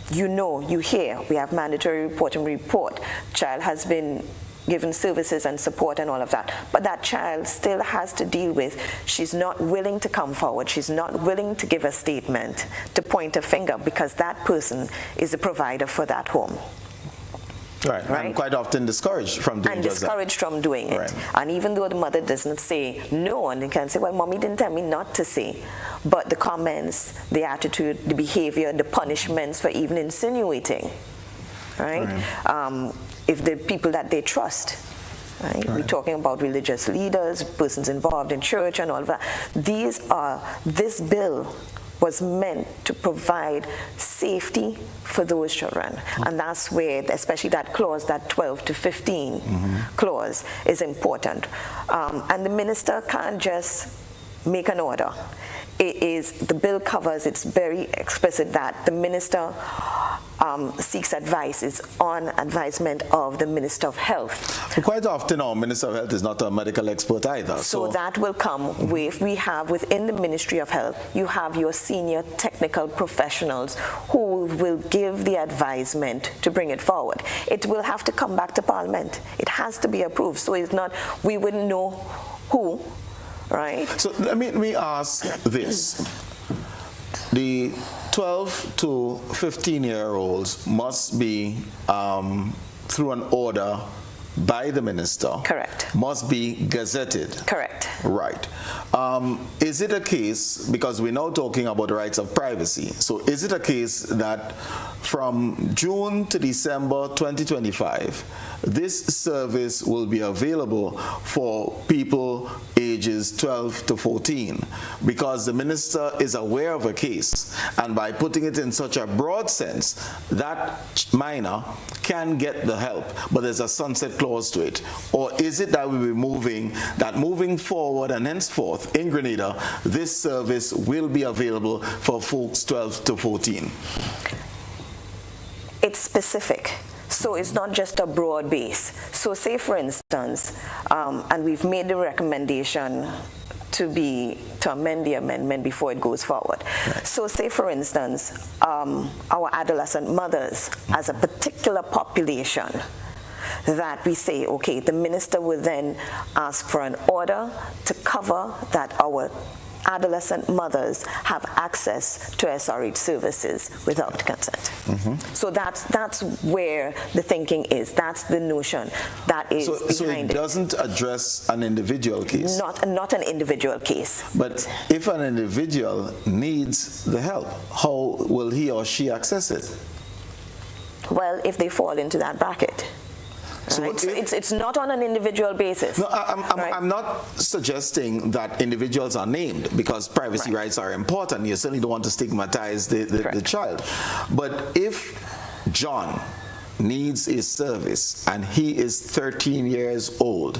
you hear, we have mandatory reporting report, child has been given services and support and all of that, but that child still has to deal with, she's not willing to come forward, she's not willing to give a statement, to point a finger, because that person is the provider for that home. Right, and quite often discouraged from doing it. Right. And even though the mother doesn't say no, and they can say, well, mommy didn't tell me not to say, but the comments, the attitude, the behavior, the punishments for even insinuating, right? If the people that they trust, right? We're talking about religious leaders, persons involved in church and all of that. This bill was meant to provide safety for those children. And that's where, especially that clause, that 12 to 15 clause is important. And the minister can't just make an order. The bill covers, it's very explicit that the minister seeks advice. It's on advisement of the Minister of Health. But quite often our Minister of Health is not a medical expert either. So that will come with, we have within the Ministry of Health, you have your senior technical professionals who will give the advisement to bring it forward. It will have to come back to Parliament. It has to be approved. So it's not, we wouldn't know who, right? So let me ask this. The 12 to 15-year-olds must be, through an order by the minister. Correct. Must be gazetted. Correct. Right. Is it a case, because we're now talking about the rights of privacy, so is it a case that from June to December 2025, this service will be available for people ages 12 to 14, because the minister is aware of a case, and by putting it in such a broad sense, that minor can get the help, but there's a sunset clause to it? Or is it that we'll be moving forward and henceforth in Grenada, this service will be available for folks 12 to 14? It's specific. So it's not just a broad base. So say, for instance, and we've made the recommendation to amend the amendment before it goes forward. Right. So say, for instance, our adolescent mothers as a particular population that we say, okay, the minister will then ask for an order to cover that our adolescent mothers have access to SRH services without consent. So that's where the thinking is. That's the notion that is behind it. So it doesn't address an individual case? Not an individual case. But if an individual needs the help, how will he or she access it? Well, if they fall into that bracket. So right? It's not on an individual basis. No, I'm not suggesting that individuals are named, because privacy rights are important. You certainly don't want to stigmatize the child. But if John needs a service and he is 13 years old,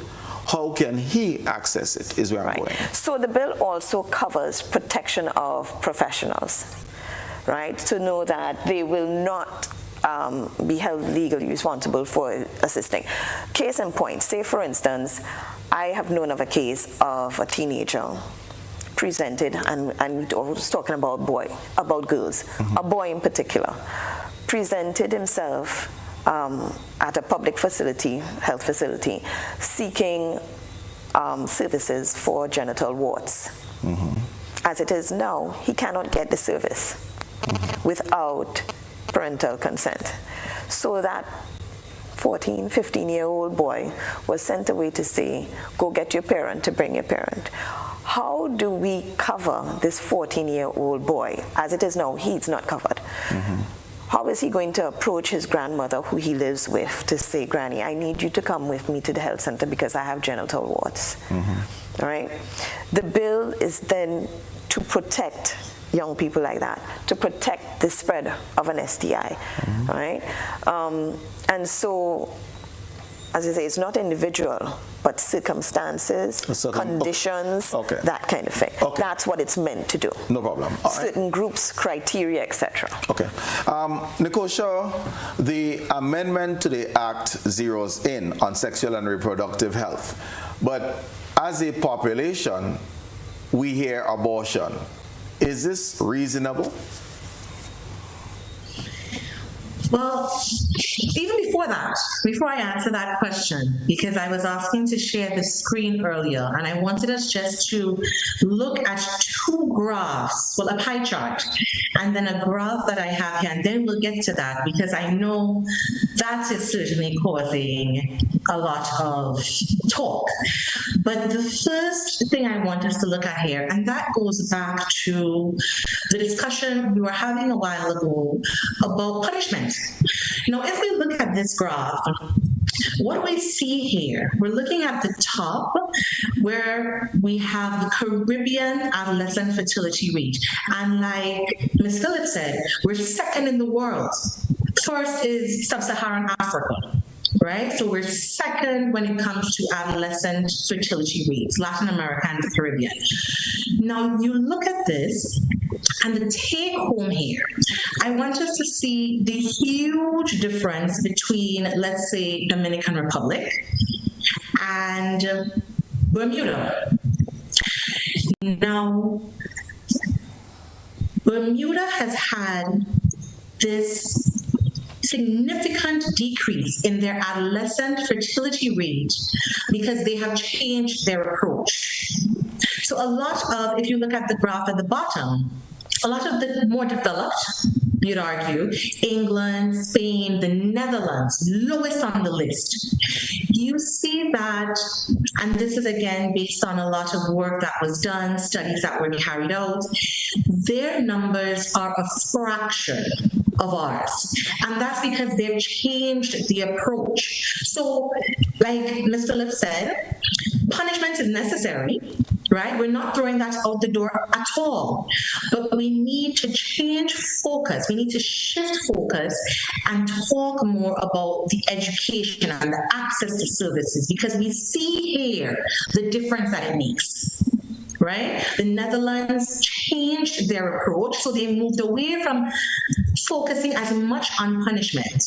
how can he access it, is where I'm going. So the bill also covers protection of professionals, right? To know that they will not be held legally responsible for assisting. Case in point, say for instance, I have known of a case of a teenager presented, and we was talking about girls, a boy in particular, presented himself at a public facility, health facility, seeking services for genital warts. As it is now, he cannot get the service without parental consent. So that 14, 15-year-old boy was sent away to say, go get your parent, to bring your parent. How do we cover this 14-year-old boy? As it is now, he's not covered. How is he going to approach his grandmother, who he lives with, to say, Granny, I need you to come with me to the health center because I have genital warts? All right? The bill is then to protect young people like that, to protect the spread of an STI, right? And so, as I say, it's not individual, but circumstances, conditions, that kind of thing. That's what it's meant to do. No problem. Certain groups, criteria, etc. Okay. Nikosha, the amendment to the Act zeroes in on sexual and reproductive health. But as a population, we hear abortion. Is this reasonable? Well, even before that, before I answer that question, because I was asking to share the screen earlier, and I wanted us just to look at two graphs, well, a pie chart, and then a graph that I have here, and then we'll get to that, because I know that is certainly causing a lot of talk. But the first thing I want us to look at here, and that goes back to the discussion we were having a while ago about punishment. You know, if we look at this graph, what do we see here? We're looking at the top where we have the Caribbean adolescent fertility rate. And like Ms. Phillip said, we're second in the world. First is sub-Saharan Africa, right? So we're second when it comes to adolescent fertility rates, Latin America and the Caribbean. Now you look at this, and the take home here, I want us to see the huge difference between, let's say, Dominican Republic and Bermuda. Now, Bermuda has had this significant decrease in their adolescent fertility rate because they have changed their approach. So a lot of, if you look at the graph at the bottom, a lot of the more developed, you'd argue, England, Spain, the Netherlands, lowest on the list. You see that, and this is again based on a lot of work that was done, studies that were carried out, their numbers are a fraction of ours. And that's because they've changed the approach. So, like Ms. Phillip said, punishment is necessary, right? We're not throwing that out the door at all. But we need to change focus. We need to shift focus and talk more about the education and the access to services, because we see here the difference that it makes. Right? The Netherlands changed their approach, so they moved away from focusing as much on punishment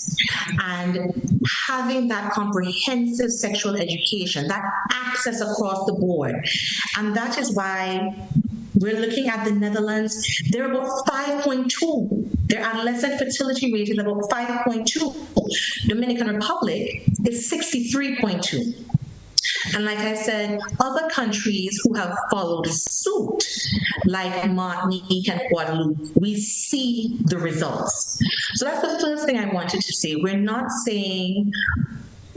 and having that comprehensive sexual education, that access across the board. And that is why we're looking at the Netherlands. They're about 5.2. Their adolescent fertility rate is about 5.2. Dominican Republic is 63.2. And like I said, other countries who have followed suit, like Martinique and Guadeloupe, we see the results. So that's the first thing I wanted to say. We're not saying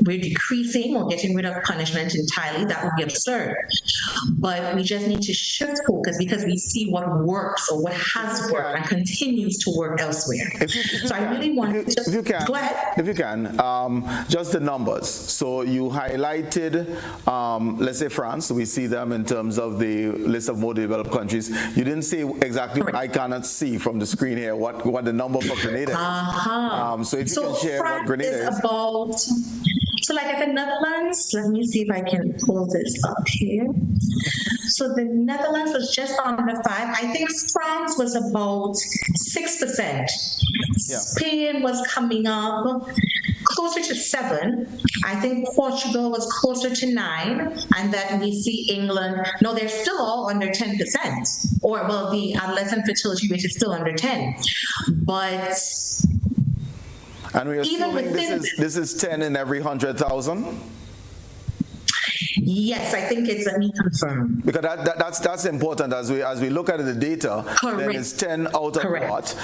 we're decreasing or getting rid of punishment entirely. That would be absurd. But we just need to shift focus because we see what works or what has worked and continues to work elsewhere. I really want to... If you can, go ahead. If you can, just the numbers. So you highlighted, let's say France. We see them in terms of the list of more developed countries. You didn't say exactly what I cannot see from the screen here, what the number for Grenada is. So if you can share France what Grenada is. About... So like I said, Netherlands, let me see if I can pull this up here. So the Netherlands was just under 5. I think France was about 6%. Yeah. Spain was coming up closer to 7. I think Portugal was closer to 9. And then we see England, no, they're still all under 10%. Or, well, the adolescent fertility rate is still under 10. But... And we're assuming this is 10 in every 100,000? Yes, I think it's, let me confirm. Because that's important as we look at the data. Correct. Then it's 10 out of what?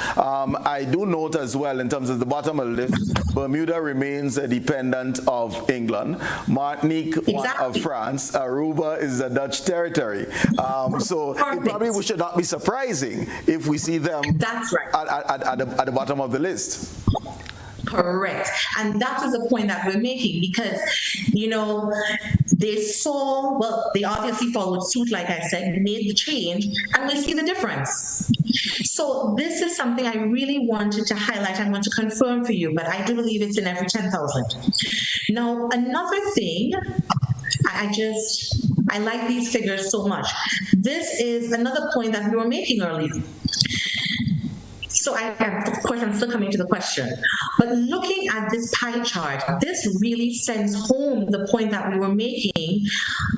I do note as well in terms of the bottom of the list, Bermuda remains a dependent of England. Martinique, one of France. Aruba is a Dutch territory. So it probably should not be surprising if we see them that's right. at the bottom of the list. Correct. And that is the point that we're making because, you know, they saw, well, they obviously followed suit, like I said, made the change, and we see the difference. So this is something I really wanted to highlight. I want to confirm for you, but I do believe it's in every 10,000. Now, another thing, I like these figures so much. This is another point that we were making earlier. So of course, I'm still coming to the question. But looking at this pie chart, this really sends home the point that we were making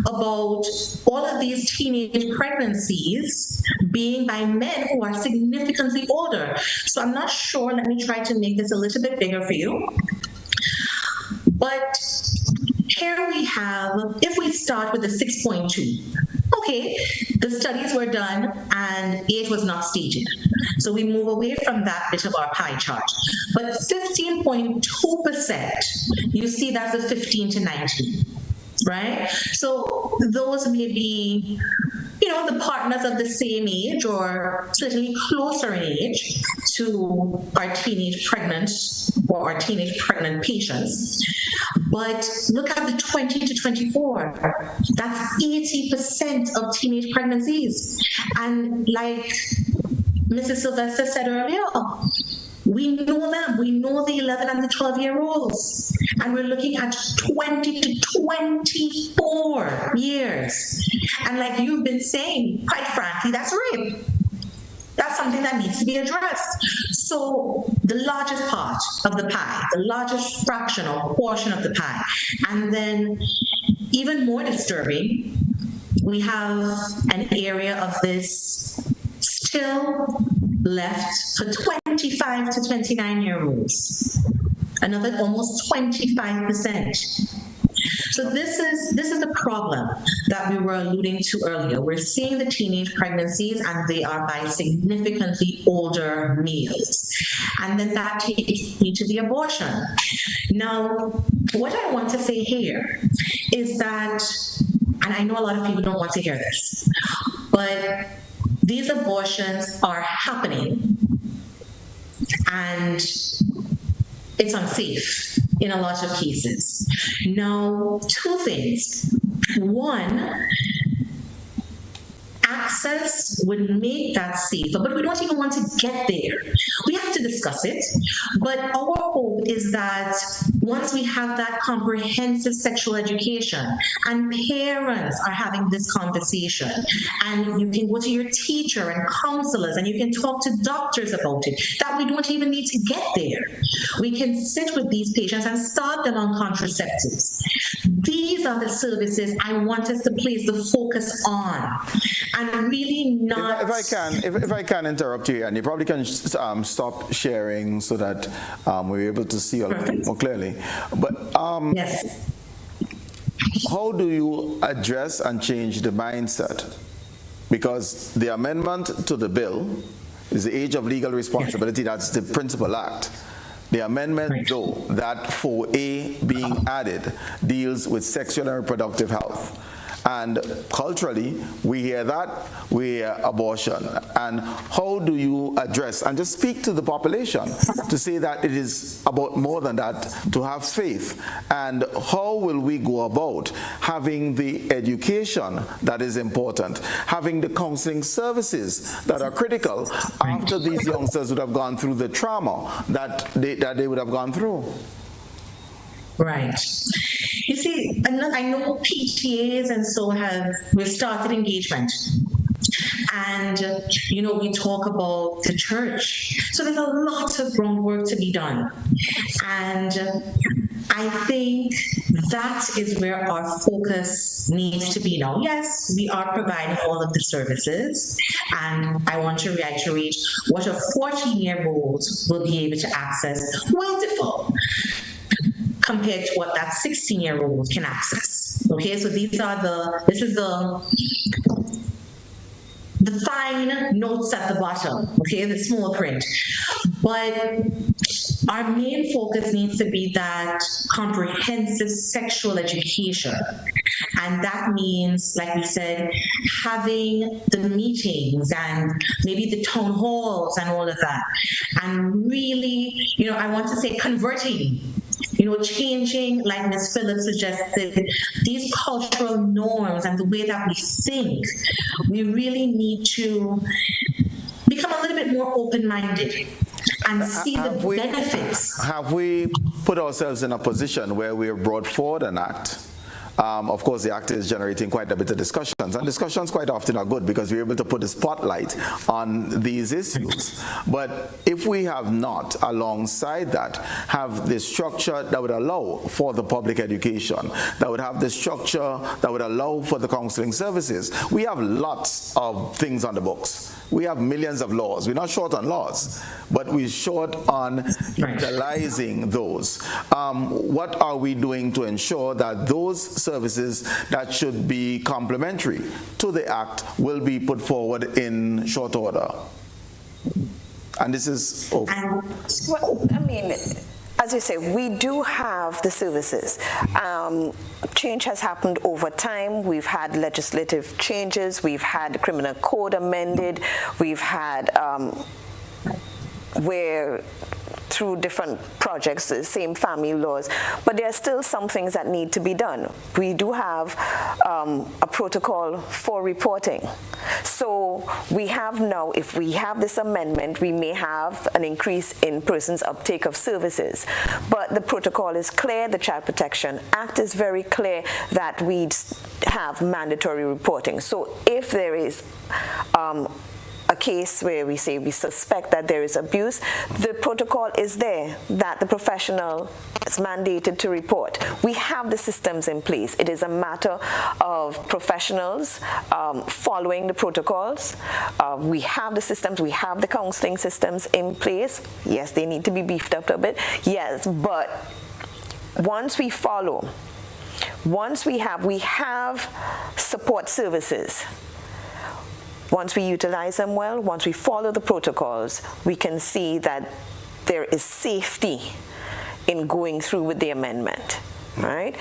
about all of these teenage pregnancies being by men who are significantly older. So I'm not sure. Let me try to make this a little bit bigger for you. But here we have, if we start with the 6.2, okay, the studies were done and age was not stated. So we move away from that bit of our pie chart. But 15.2%, you see that's a 15 to 19, right? So those may be, you know, the partners of the same age or certainly closer in age. to our teenage pregnant or our teenage pregnant patients. But look at the 20 to 24. That's 80% of teenage pregnancies. And like Mrs. Sylvester said earlier, we know them. We know the 11 and the 12-year-olds. And we're looking at 20 to 24 years. And like you've been saying, quite frankly, that's rape. That's something that needs to be addressed. So the largest part of the pie, the largest fraction or portion of the pie, and then even more disturbing, we have an area of this still left for 25 to 29-year-olds, another almost 25%. So this is the problem that we were alluding to earlier. We're seeing the teenage pregnancies, and they are by significantly older males. And then that takes me to the abortion. Now, what I want to say here is that, and I know a lot of people don't want to hear this, but these abortions are happening, and it's unsafe in a lot of cases. Now, two things. One, access would make that safer, but we don't even want to get there. We have to discuss it, but our hope is that once we have that comprehensive sexual education and parents are having this conversation, and you can go to your teacher and counselors and you can talk to doctors about it, that we don't even need to get there. We can sit with these patients and start them on contraceptives. These are the services I want us to place the focus on, and really not... If I can interrupt you, and you probably can stop sharing so that we're able to see a little bit more clearly. But yes. How do you address and change the mindset? Because the amendment to the bill is the age of legal responsibility. That's the principal act. The amendment, though, that 4A being added, deals with sexual and reproductive health. And culturally, we hear that, we hear abortion. And how do you address, and just speak to the population to say that it is about more than that, to have faith? And how will we go about having the education that is important, having the counseling services that are critical after these youngsters would have gone through the trauma that they would have gone through? Right. You see, I know PTAs and so we've started engagement. And, we talk about the church. So there's a lot of groundwork to be done. And I think that is where our focus needs to be now. Yes, we are providing all of the services. And I want to reiterate what a 14-year-old will be able to access will differ compared to what that 16-year-old can access. Okay, so this is the fine notes at the bottom, okay, the small print. But our main focus needs to be that comprehensive sexual education. And that means, like we said, having the meetings and maybe the town halls and all of that. And really, I want to say converting, changing, like Ms. Phillip suggested, these cultural norms and the way that we think. We really need to become a little bit more open-minded and see the benefits. Have we put ourselves in a position where we have brought forward an act? Of course, the act is generating quite a bit of discussions, and discussions quite often are good because we're able to put a spotlight on these issues. But if we have not, alongside that, have the structure that would allow for the public education, that would have the structure that would allow for the counseling services, we have lots of things on the books. We have millions of laws. We're not short on laws, but we're short on utilizing those. What are we doing to ensure that those services that should be complementary to the Act will be put forward in short order? And this is... as you say, we do have the services. Change has happened over time. We've had legislative changes. We've had the criminal code amended. We've had where through different projects, the same family laws, but there are still some things that need to be done. We do have a protocol for reporting. So we have now, if we have this amendment, we may have an increase in persons' uptake of services. But the protocol is clear, the Child Protection Act is very clear that we have mandatory reporting. So if there is a case where we say we suspect that there is abuse, the protocol is there that the professional is mandated to report. We have the systems in place. It is a matter of professionals following the protocols. We have the systems, we have the counseling systems in place. Yes, they need to be beefed up a bit. Yes, but once we follow, once we have support services. Once we utilize them well, once we follow the protocols, we can see that there is safety in going through with the amendment, right?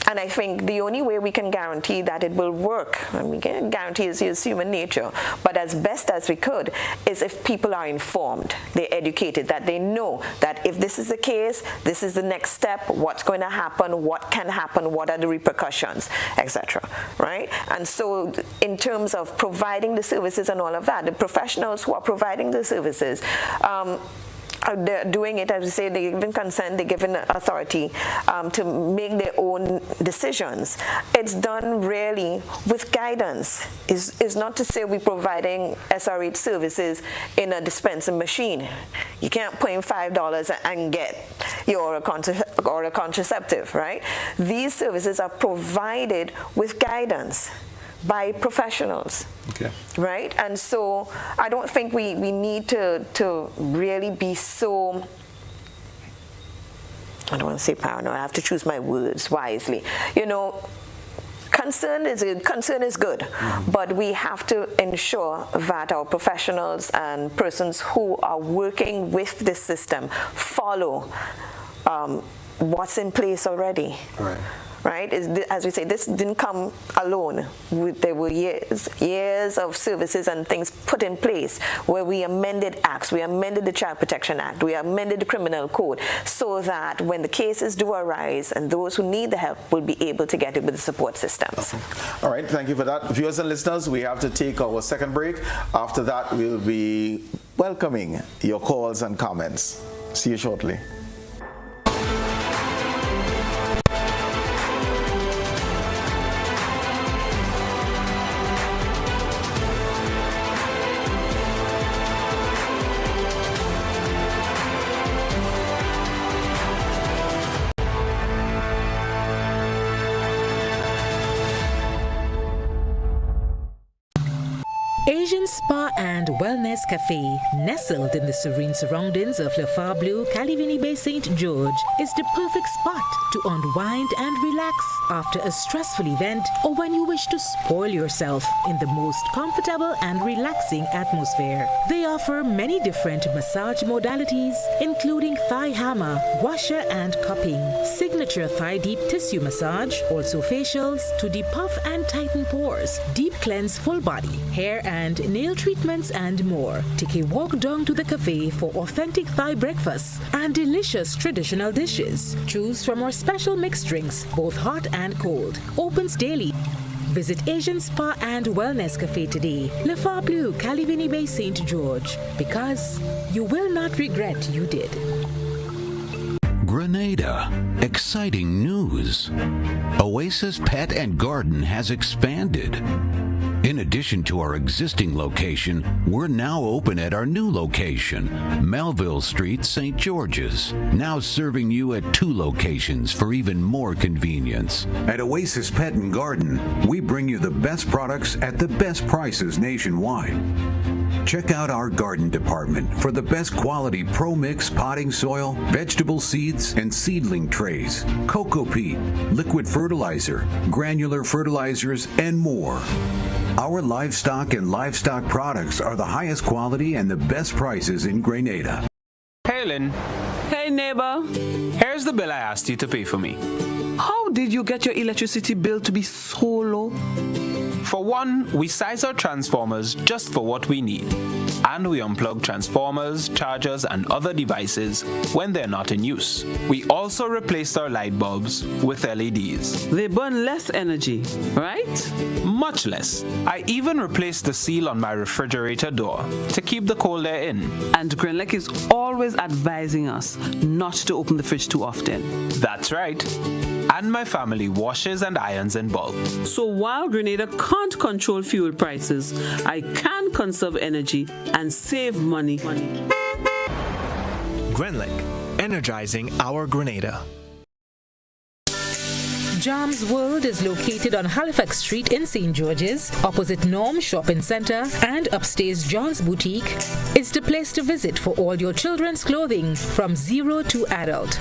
And I think the only way we can guarantee that it will work, and we can't guarantee it's human nature, but as best as we could, is if people are informed, they're educated, that they know that if this is the case, this is the next step, what's going to happen, what can happen, what are the repercussions, etc., right? And so in terms of providing the services and all of that, the professionals who are providing the services, they're doing it, as we say, they're given consent, they're given authority to make their own decisions. It's done really with guidance. It's not to say we're providing SRH services in a dispensing machine. You can't put in $5 and get your a contraceptive, right? These services are provided with guidance by professionals, okay, right? And so I don't think we need to really be so, I don't want to say paranoid, I have to choose my words wisely. You know, concern is good, but we have to ensure that our professionals and persons who are working with this system follow what's in place already. Right. Right? As we say, this didn't come alone. There were years of services and things put in place where we amended acts, we amended the Child Protection Act, we amended the Criminal Code, so that when the cases do arise and those who need the help will be able to get it with the support systems. Okay. All right, thank you for that. Viewers and listeners, we have to take our second break. After that, we'll be welcoming your calls and comments. See you shortly. Asian Spa and Wellness Cafe, nestled in the serene surroundings of Le Phare Bleu, Calivini Bay, St. George, is the perfect spot to unwind and relax after a stressful event or when you wish to spoil yourself in the most comfortable and relaxing atmosphere. They offer many different massage modalities, including thigh hammer, washer and cupping, signature thigh deep tissue massage, also facials to depuff and tighten pores, deep cleanse full body, hair and nail treatments and more. Take a walk down to the cafe for authentic Thai breakfasts and delicious traditional dishes. Choose from our special mixed drinks, both hot and cold. Opens daily. Visit Asian Spa and Wellness Cafe today, Le Phare Bleu, Calivini Bay, St. George, because you will not regret you did. Grenada. Exciting news. Oasis Pet and Garden has expanded. In addition to our existing location, we're now open at our new location, Melville Street, St. George's, now serving you at 2 locations for even more convenience. At Oasis Pet and Garden, we bring you the best products at the best prices nationwide. Check out our garden department for the best quality Pro Mix potting soil, vegetable seeds, and seedling trays, cocoa peat, liquid fertilizer, granular fertilizers, and more. Our livestock and livestock products are the highest quality and the best prices in Grenada. Hey, Lynn. Hey, neighbor. Here's the bill I asked you to pay for me. How did you get your electricity bill to be so low? For one, we size our transformers just for what we need. and we unplug transformers, chargers, and other devices when they're not in use. We also replaced our light bulbs with LEDs. They burn less energy, right? Much less. I even replaced the seal on my refrigerator door to keep the cold air in. And Grenlec is always advising us not to open the fridge too often. That's right. And my family washes and irons in bulk. So while Grenada can't control fuel prices, I can conserve energy and save money. Grenlec, energizing our Grenada. Jam's World is located on Halifax Street in St. George's, opposite Norm Shopping Centre and upstairs John's Boutique. It's the place to visit for all your children's clothing from 0 to adult.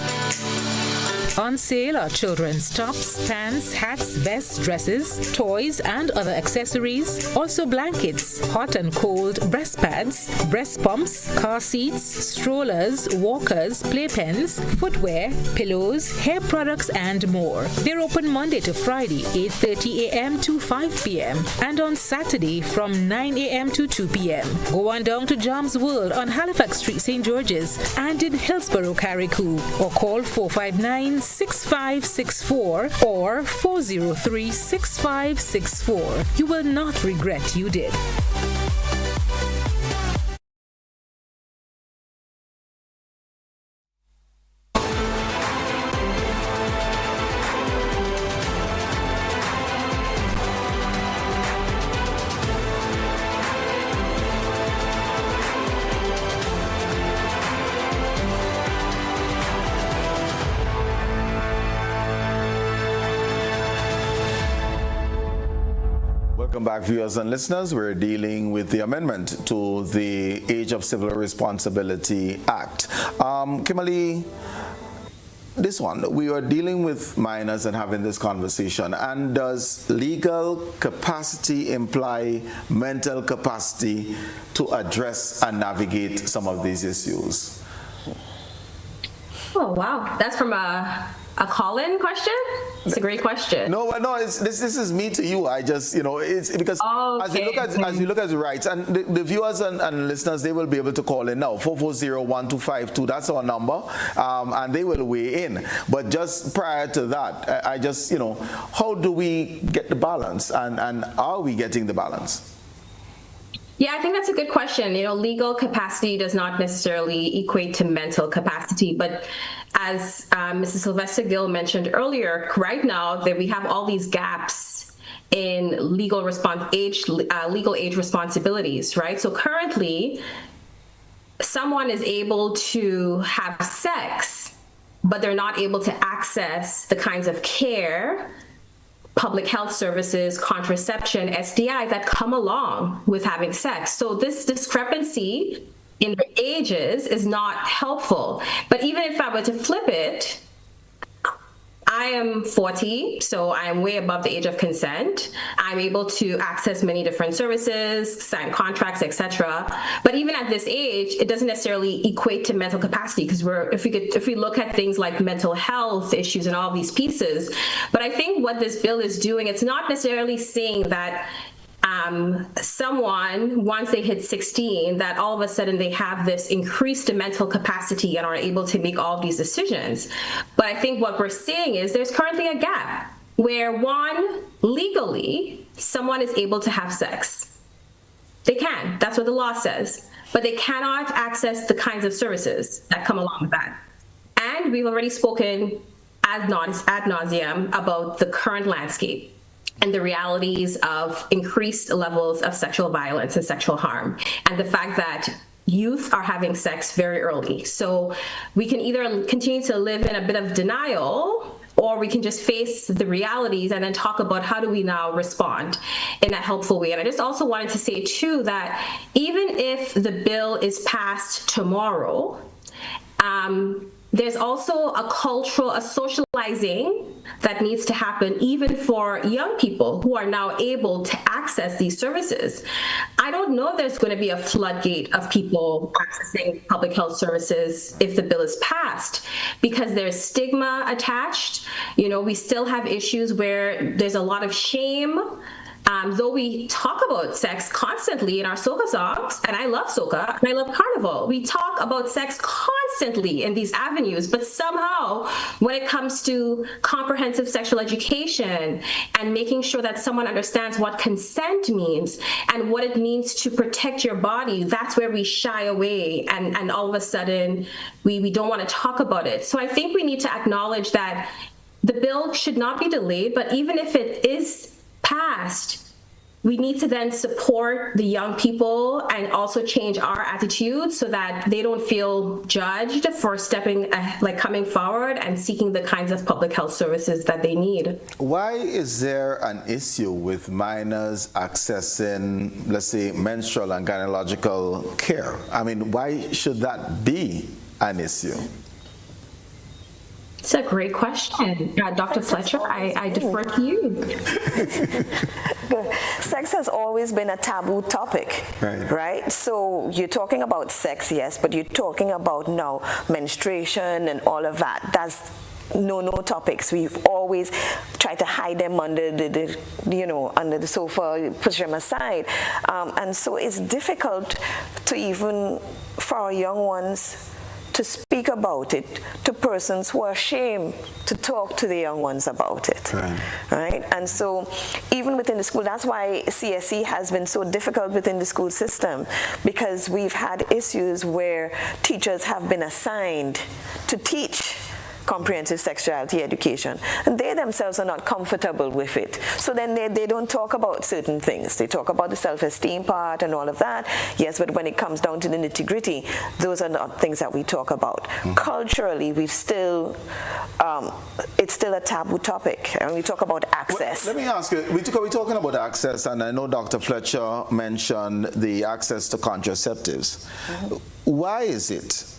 On sale are children's tops, pants, hats, vests, dresses, toys, and other accessories. Also blankets, hot and cold breast pads, breast pumps, car seats, strollers, walkers, playpens, footwear, pillows, hair products, and more. They're open Monday to Friday, 8:30 a.m. to 5 p.m. and on Saturday from 9 a.m. to 2 p.m. Go on down to Jam's World on Halifax Street, St. George's, and in Hillsborough, Carriacou, or call 459-6564 or 403-6564. You will not regret you did. Welcome back, viewers and listeners. We're dealing with the amendment to the Age of Civil Responsibility Act. Kimalee, this one, we are dealing with minors and having this conversation. And does legal capacity imply mental capacity to address and navigate some of these issues? Oh, wow. That's from a Colin question? It's a great question. No, this is me to you. I just, it's because as you look at the rights, and the viewers and listeners, they will be able to call in now, 440-1252. That's our number, and they will weigh in. But just prior to that, I just, how do we get the balance, and are we getting the balance? Yeah, I think that's a good question. Legal capacity does not necessarily equate to mental capacity, but as Mrs. Sylvester Gill mentioned earlier, right now that we have all these gaps in legal age responsibilities, right? So currently, someone is able to have sex, but they're not able to access the kinds of care, public health services, contraception, STI that come along with having sex. So this discrepancy in their ages is not helpful. But even if I were to flip it, I am 40, so I am way above the age of consent. I'm able to access many different services, sign contracts, etc. But even at this age, it doesn't necessarily equate to mental capacity, because if we look at things like mental health issues and all these pieces. But I think what this bill is doing, it's not necessarily saying that someone, once they hit 16, that all of a sudden they have this increased mental capacity and are able to make all of these decisions. But I think what we're seeing is there's currently a gap where, one, legally, someone is able to have sex. They can, that's what the law says, but they cannot access the kinds of services that come along with that. And we've already spoken ad nauseum about the current landscape and the realities of increased levels of sexual violence and sexual harm, and the fact that youth are having sex very early. So we can either continue to live in a bit of denial, or we can just face the realities and then talk about how do we now respond in a helpful way. And I just also wanted to say too that even if the bill is passed tomorrow, there's also a socializing that needs to happen even for young people who are now able to access these services. I don't know if there's going to be a floodgate of people accessing public health services if the bill is passed, because there's stigma attached. We still have issues where there's a lot of shame though we talk about sex constantly in our soca songs, and I love soca, and I love carnival, we talk about sex constantly in these avenues, but somehow when it comes to comprehensive sexual education and making sure that someone understands what consent means and what it means to protect your body, that's where we shy away, and all of a sudden we don't want to talk about it. So I think we need to acknowledge that the bill should not be delayed, but even if it is passed, we need to then support the young people and also change our attitudes so that they don't feel judged for coming forward and seeking the kinds of public health services that they need. Why is there an issue with minors accessing, let's say, menstrual and gynecological care? I mean, why should that be an issue? It's a great question. Dr. Fletcher, I defer to you. Sex has always been a taboo topic, right? So you're talking about sex, yes, but you're talking about now menstruation and all of that. That's no topics. We've always tried to hide them under under the sofa, push them aside. And so it's difficult to even, for our young ones, to speak about it to persons who are ashamed to talk to the young ones about it, right? And so even within the school, that's why CSE has been so difficult within the school system, because we've had issues where teachers have been assigned to teach comprehensive sexuality education, and they themselves are not comfortable with it. So then they don't talk about certain things. They talk about the self-esteem part and all of that, yes, but when it comes down to the nitty-gritty, those are not things that we talk about. Culturally, we've still, it's still a taboo topic, and we talk about access. Well, let me ask you, we're talking about access, and I know Dr. Fletcher mentioned the access to contraceptives. Why is it,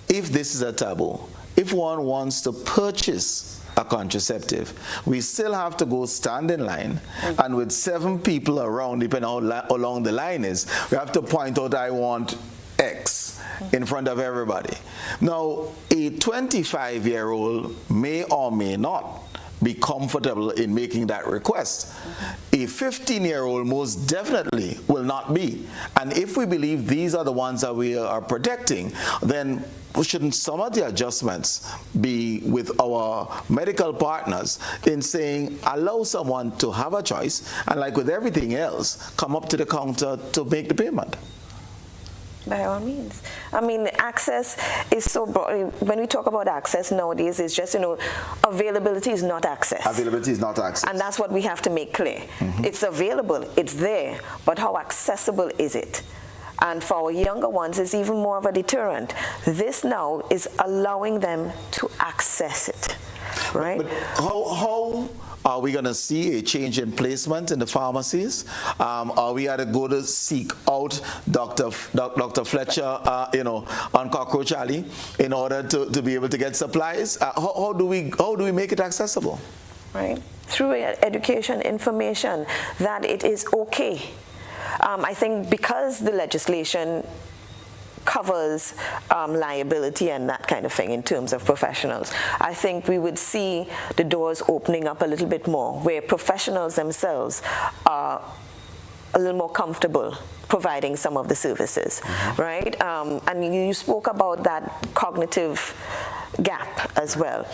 if this is a taboo, if one wants to purchase a contraceptive, we still have to go stand in line, and with 7 people around, depending on how long the line is, we have to point out, I want X in front of everybody. Now, a 25-year-old may or may not be comfortable in making that request. A 15-year-old most definitely will not be. And if we believe these are the ones that we are protecting, then shouldn't some of the adjustments be with our medical partners in saying, allow someone to have a choice, and like with everything else, come up to the counter to make the payment? By all means. I mean, access is so broad. When we talk about access nowadays, it's just, availability is not access. Availability is not access. And that's what we have to make clear. It's available, it's there, but how accessible is it? And for our younger ones, it's even more of a deterrent. This now is allowing them to access it, right? But how are we going to see a change in placement in the pharmacies? Are we going to go to seek out Dr. Fletcher, on Cockroach Alley in order to be able to get supplies? How do we make it accessible? Right, through education, information, that it is okay. I think because the legislation covers liability and that kind of thing in terms of professionals, I think we would see the doors opening up a little bit more, where professionals themselves are a little more comfortable providing some of the services, right? And you spoke about that cognitive gap as well.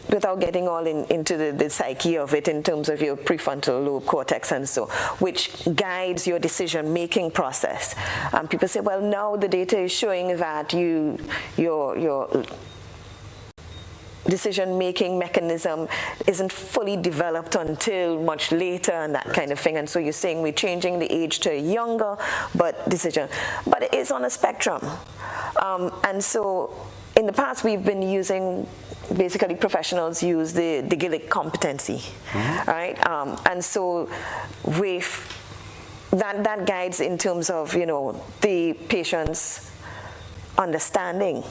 Without getting all into the psyche of it in terms of your prefrontal lobe cortex and so, which guides your decision-making process. People say, well, now the data is showing that your decision-making mechanism isn't fully developed until much later and that kind of thing. And so you're saying we're changing the age to a younger decision. But it is on a spectrum. And so in the past, we've been using, basically professionals use the Gill competency, right? And so with that guides in terms of, the patient's understanding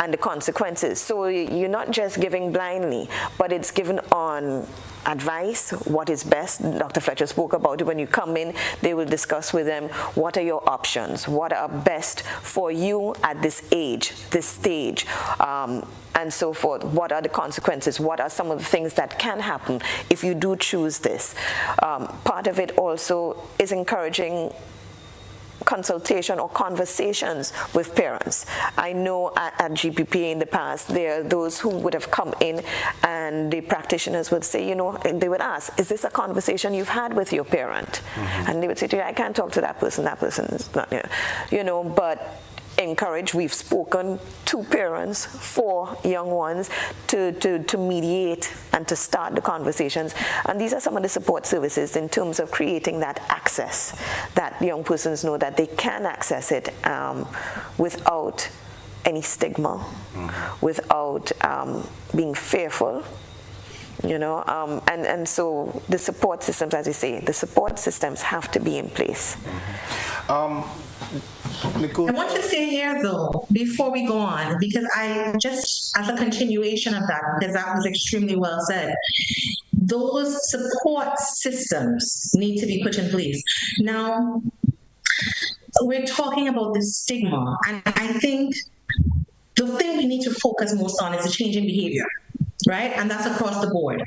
and the consequences. So you're not just giving blindly, but it's given on advice, what is best. Dr. Fletcher spoke about it. When you come in, they will discuss with them, what are your options? What are best for you at this age, this stage, and so forth. What are the consequences? What are some of the things that can happen if you do choose this? Part of it also is encouraging consultation or conversations with parents. I know at GPPA in the past, there are those who would have come in and the practitioners would say, and they would ask, is this a conversation you've had with your parent? And they would say to you, I can't talk to that person is not, but encourage. We've spoken to parents for young ones to mediate and to start the conversations. And these are some of the support services in terms of creating that access, that young persons know that they can access it without any stigma, without being fearful. And so the support systems, as you say, the support systems have to be in place. I want to say here, though, before we go on, because I just, as a continuation of that, because that was extremely well said, those support systems need to be put in place. Now, we're talking about the stigma, and I think the thing we need to focus most on is the change in behavior. Right? And that's across the board.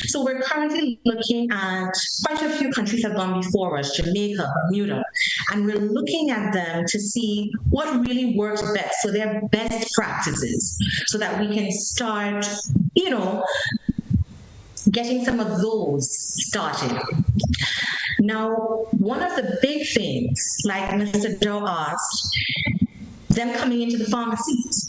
So we're currently looking at, quite a few countries have gone before us, Jamaica, Bermuda, and we're looking at them to see what really works best, so their best practices, so that we can start, getting some of those started. Now, one of the big things, like Mr. Dowe asked, them coming into the pharmacies,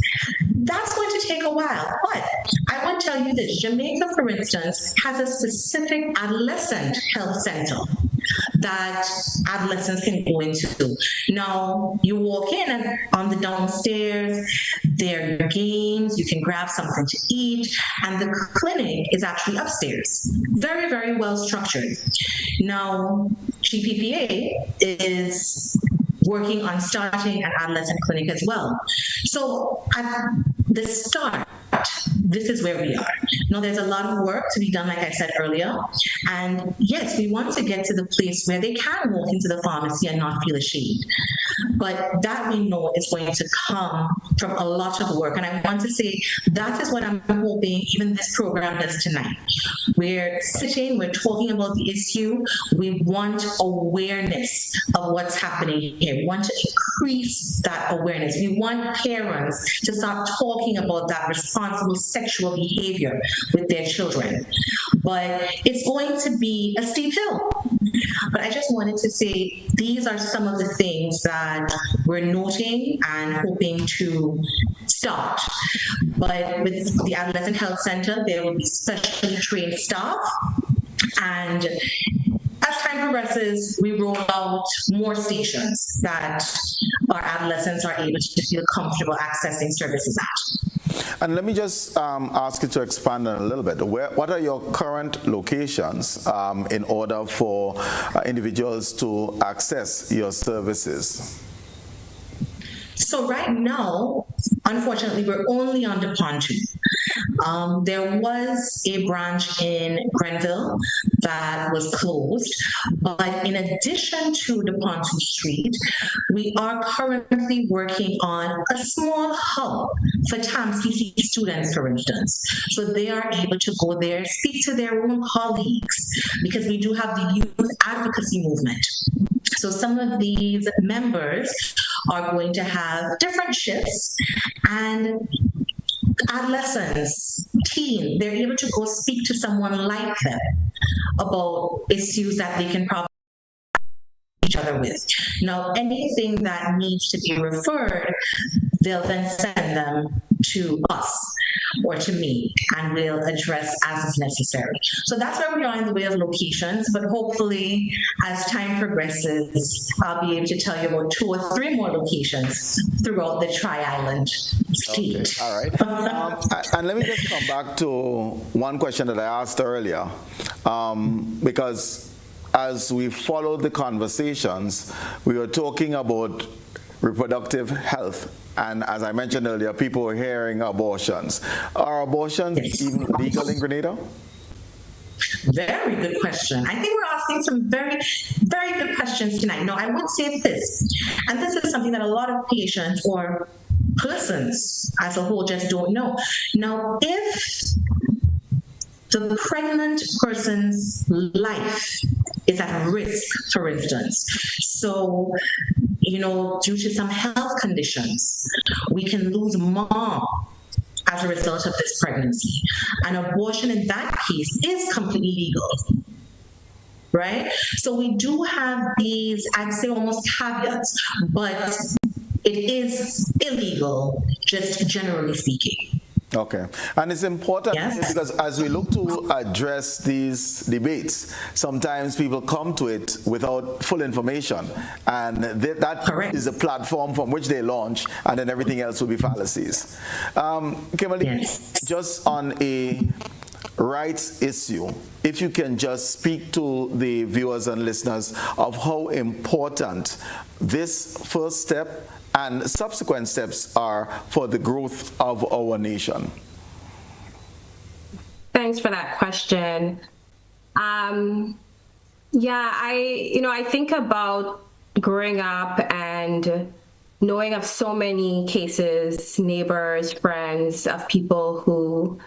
that's going to take a while. But I want to tell you this, Jamaica, for instance, has a specific adolescent health center that adolescents can go into. Now, you walk in and on the downstairs, there are games, you can grab something to eat, and the clinic is actually upstairs. Very, very well structured. Now, GPPA is working on starting an adolescent clinic as well. So at the start, this is where we are. Now, there's a lot of work to be done, like I said earlier. And yes, we want to get to the place where they can walk into the pharmacy and not feel ashamed. But that we know is going to come from a lot of work. And I want to say that is what I'm hoping even this program does tonight. We're sitting, we're talking about the issue. We want awareness of what's happening here. We want to increase that awareness. We want parents to start talking about that responsible sexual behavior with their children. But it's going to be a steep hill. But I just wanted to say these are some of the things that we're noting and hoping to start. But with the Adolescent Health Center, there will be specially trained staff. And as time progresses, we roll out more stations that our adolescents are able to feel comfortable accessing services at. And let me just ask you to expand on a little bit. What are your current locations in order for individuals to access your services? So right now, unfortunately, we're only on the Pontoon. There was a branch in Grenville that was closed, but in addition to the Pontoon Street, we are currently working on a small hub for TAMCC students, for instance. So they are able to go there, speak to their own colleagues, because we do have the youth advocacy movement. So some of these members are going to have different shifts, and adolescents, teens, they're able to go speak to someone like them about issues that they can probably each other with. Now, anything that needs to be referred, they'll then send them to us or to me, and we'll address as is necessary. So that's where we are in the way of locations, but hopefully as time progresses, I'll be able to tell you about 2 or 3 more locations throughout the Tri-Island state. Okay. All right. And let me just come back to one question that I asked earlier, because as we followed the conversations, we were talking about reproductive health. And as I mentioned earlier, people are hearing abortions. Are abortions even legal in Grenada? Very good question. I think we're asking some very, very good questions tonight. No, I would say this, and this is something that a lot of patients or persons as a whole just don't know. Now, if the pregnant person's life is at risk, for instance, so, due to some health conditions, we can lose mom as a result of this pregnancy. An abortion in that case is completely legal, right? So we do have these, I'd say almost caveats, but it is illegal, just generally speaking. Okay. And it's important because as we look to address these debates, sometimes people come to it without full information. And that is a platform from which they launch, and then everything else will be fallacies. Kimalee, just on a rights issue, if you can just speak to the viewers and listeners of how important this first step and subsequent steps are for the growth of our nation. Thanks for that question. I think about growing up and knowing of so many cases, neighbors, friends of people who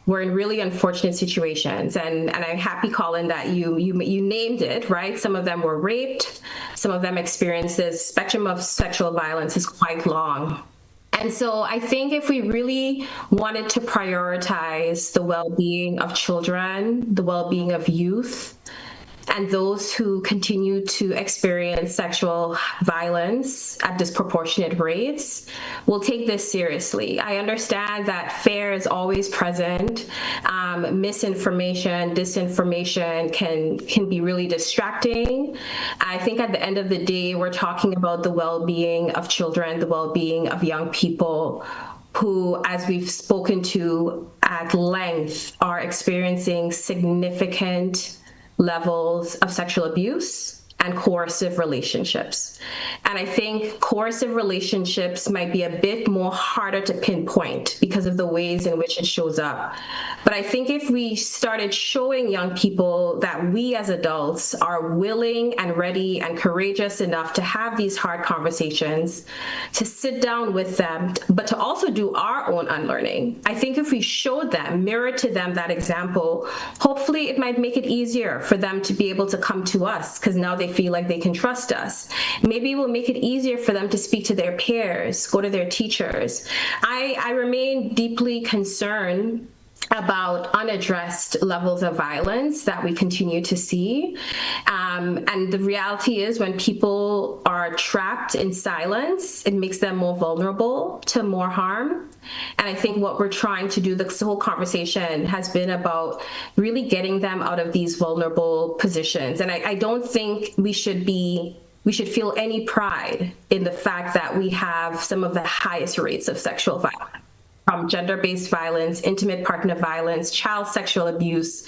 were in really unfortunate situations. And I'm happy, Colin, that you named it, right? Some of them were raped. Some of them experienced this spectrum of sexual violence is quite long. And so I think if we really wanted to prioritize the well-being of children, the well-being of youth, and those who continue to experience sexual violence at disproportionate rates, we'll take this seriously. I understand that fear is always present. Misinformation, disinformation can be really distracting. I think at the end of the day, we're talking about the well-being of children, the well-being of young people who, as we've spoken to at length, are experiencing significant levels of sexual abuse and coercive relationships. And I think coercive relationships might be a bit more harder to pinpoint because of the ways in which it shows up. But I think if we started showing young people that we as adults are willing and ready and courageous enough to have these hard conversations, to sit down with them, but to also do our own unlearning. I think if we showed them, mirrored to them that example, hopefully it might make it easier for them to be able to come to us because now they feel like they can trust us. Maybe it will make it easier for them to speak to their peers, go to their teachers. I remain deeply concerned about unaddressed levels of violence that we continue to see. And the reality is when people are trapped in silence, it makes them more vulnerable to more harm. And I think what we're trying to do, this whole conversation has been about really getting them out of these vulnerable positions. And I don't think we should feel any pride in the fact that we have some of the highest rates of sexual violence. From gender-based violence, intimate partner violence, child sexual abuse,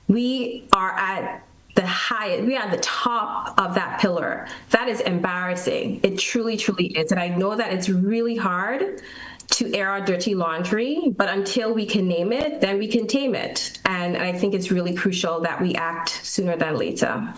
we are at the top of that pillar. That is embarrassing. It truly, truly is. And I know that it's really hard to air our dirty laundry, but until we can name it, then we can tame it. And I think it's really crucial that we act sooner than later.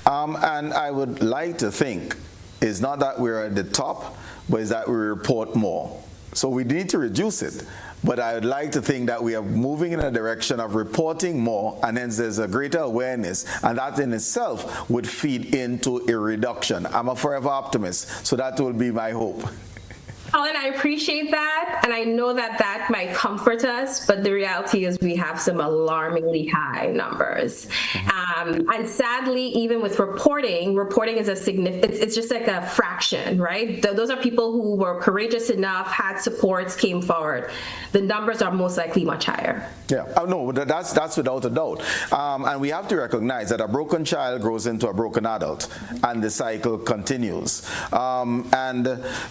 And I would like to think it's not that we're at the top, but it's that we report more. So we need to reduce it, but I would like to think that we are moving in a direction of reporting more, and hence there's a greater awareness, and that in itself would feed into a reduction. I'm a forever optimist, so that will be my hope. Colin, I appreciate that, and I know that that might comfort us, but the reality is we have some alarmingly high numbers. And sadly, even with reporting is it's just like a fraction, right? Those are people who were courageous enough, had supports, came forward. The numbers are most likely much higher. Yeah, no, that's without a doubt. And we have to recognize that a broken child grows into a broken adult, and the cycle continues.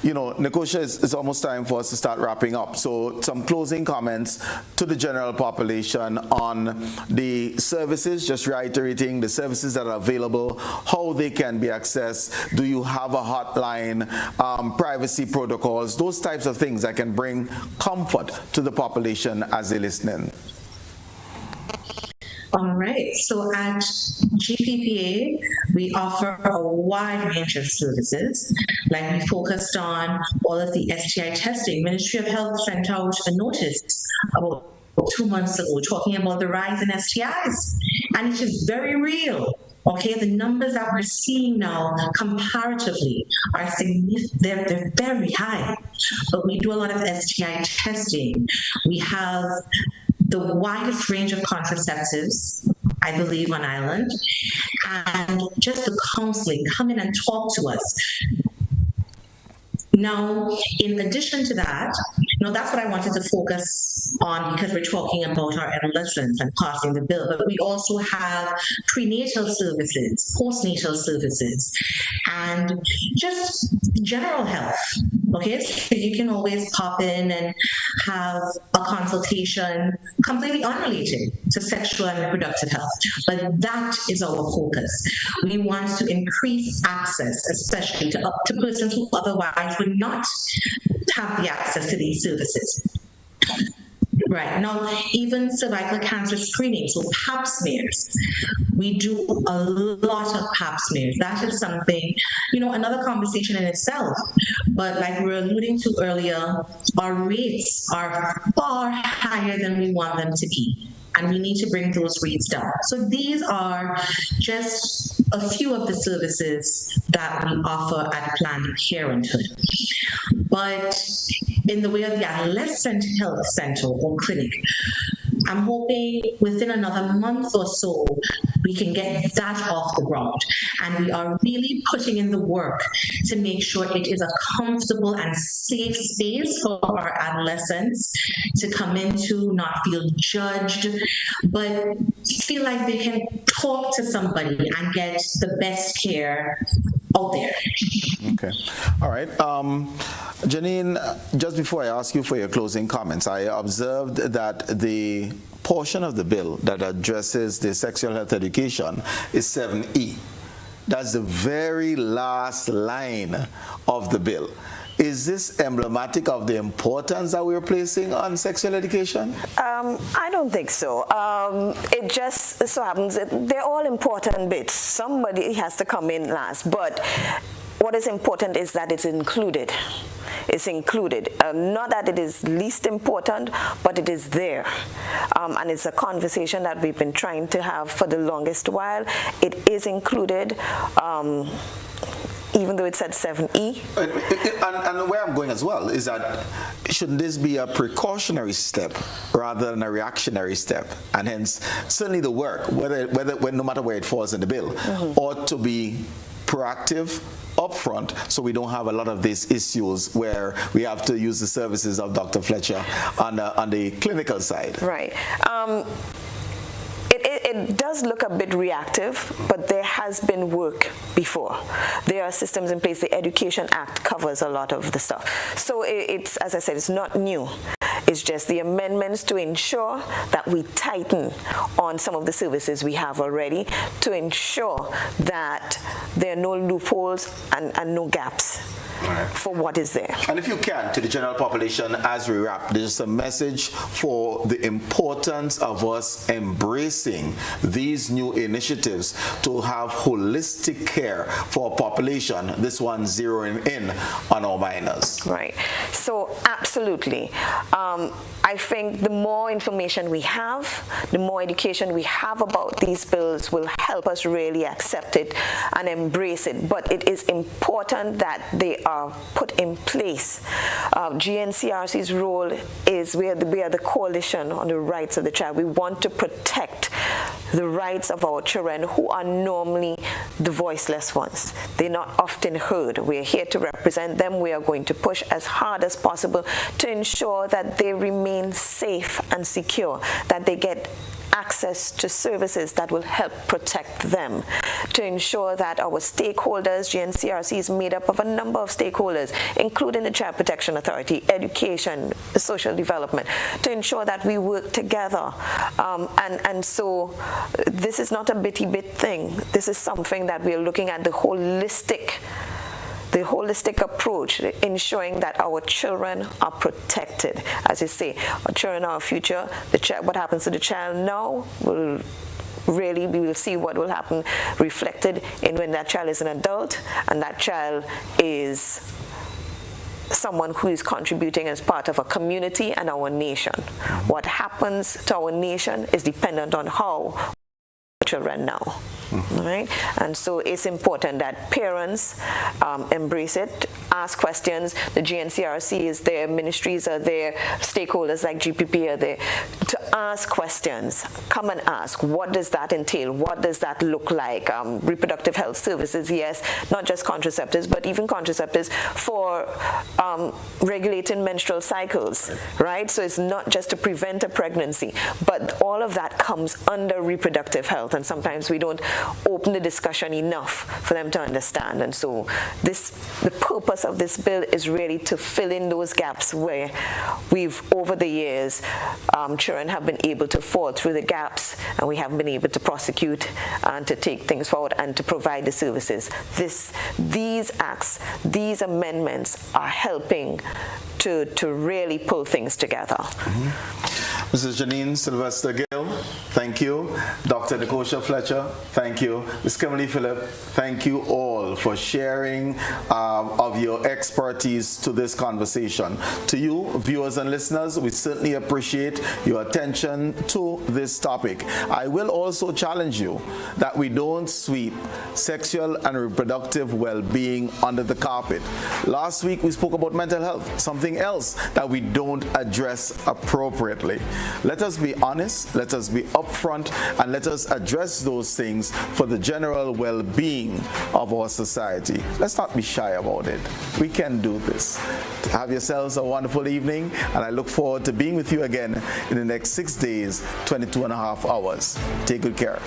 Nicosia it's almost time for us to start wrapping up. So some closing comments to the general population on the services, just reiterating the services that are available, how they can be accessed. Do you have a hotline, privacy protocols, those types of things that can bring comfort to the population as they listen. All right, so at GPPA, we offer a wide range of services. Like we focused on all of the STI testing. Ministry of Health sent out a notice about 2 months ago talking about the rise in STIs, and it is very real. Okay, the numbers that we're seeing now comparatively are significant, they're very high, but we do a lot of STI testing. We have the widest range of contraceptives, I believe, on island, and just the counseling, come in and talk to us. Now, in addition to that, that's what I wanted to focus on because we're talking about our adolescents and passing the bill, but we also have prenatal services, postnatal services, and just general health. Okay, so you can always pop in and have a consultation completely unrelated to sexual and reproductive health, but that is our focus. We want to increase access, especially to persons who otherwise would not have the access to these services. Right. Now, even cervical cancer screening, so pap smears. We do a lot of pap smears. That is something, another conversation in itself. But like we were alluding to earlier, our rates are far higher than we want them to be. And we need to bring those rates down. So these are just a few of the services that we offer at Planned Parenthood. But in the way of the Adolescent Health Center or clinic, I'm hoping within another month or so, we can get that off the ground. And we are really putting in the work to make sure it is a comfortable and safe space for our adolescents to come into, not feel judged, but feel like they can talk to somebody and get the best care out there. Okay. All right. Jeannine, just before I ask you for your closing comments, I observed that the portion of the bill that addresses the sexual health education is 7E. That's the very last line of the bill. Is this emblematic of the importance that we're placing on sexual education? I don't think so. It just so happens that they're all important bits. Somebody has to come in last, but what is important is that it's included. It's included. Not that it is least important, but it is there. And it's a conversation that we've been trying to have for the longest while. It is included. Even though it's at 7E. And where I'm going as well is that shouldn't this be a precautionary step rather than a reactionary step? And hence, certainly the work, no matter where it falls in the bill, ought to be proactive, upfront, so we don't have a lot of these issues where we have to use the services of Dr. Fletcher on the clinical side. Right. It does look a bit reactive, but there has been work before. There are systems in place. The Education Act covers a lot of the stuff. So it's, as I said, it's not new. It's just the amendments to ensure that we tighten on some of the services we have already to ensure that there are no loopholes and no gaps. For what is there. And if you can, to the general population as we wrap, there's a message for the importance of us embracing these new initiatives to have holistic care for our population, this one zeroing in on our minors. Right. So absolutely. I think the more information we have, the more education we have about these bills will help us really accept it and embrace it. But it is important that they are put in place. GNCRC's role is we are the coalition on the rights of the child. We want to protect the rights of our children who are normally the voiceless ones. They're not often heard. We're here to represent them. We are going to push as hard as possible to ensure that they remain safe and secure, that they get access to services that will help protect them, to ensure that our stakeholders, GNCRC is made up of a number of stakeholders, including the Child Protection Authority, education, social development, to ensure that we work together. And so this is not a bitty-bit thing. This is something that we are looking at the holistic approach, ensuring that our children are protected. As you say, our children are our future. What happens to the child now will really, we will see what will happen reflected in when that child is an adult and that child is someone who is contributing as part of a community and our nation. What happens to our nation is dependent on how children now. Right? And so it's important that parents embrace it, ask questions. The GNCRC is there, ministries are there, stakeholders like GPP are there to ask questions. Come and ask, what does that entail? What does that look like? Reproductive health services, yes, not just contraceptives, but even contraceptives for regulating menstrual cycles, right? So it's not just to prevent a pregnancy, but all of that comes under reproductive health, and sometimes we don't open the discussion enough for them to understand. And so the purpose of this bill is really to fill in those gaps where we've, over the years, children have been able to fall through the gaps and we haven't been able to prosecute and to take things forward and to provide the services. These acts, these amendments are helping to really pull things together. Mrs. Jeannine, Sylvester, Gill, thank you. Dr. Nikosha Fletcher, thank you. Ms. Kimalee, Phillip, thank you all for sharing of your expertise to this conversation. To you, viewers and listeners, we certainly appreciate your attention to this topic. I will also challenge you that we don't sweep sexual and reproductive well-being under the carpet. Last week, we spoke about mental health, something else that we don't address appropriately. Let us be honest, let us be upfront, and let us address those things for the general well-being of our society. Let's not be shy about it. We can do this. Have yourselves a wonderful evening, and I look forward to being with you again in the next 6 days, 22.5 hours. Take good care.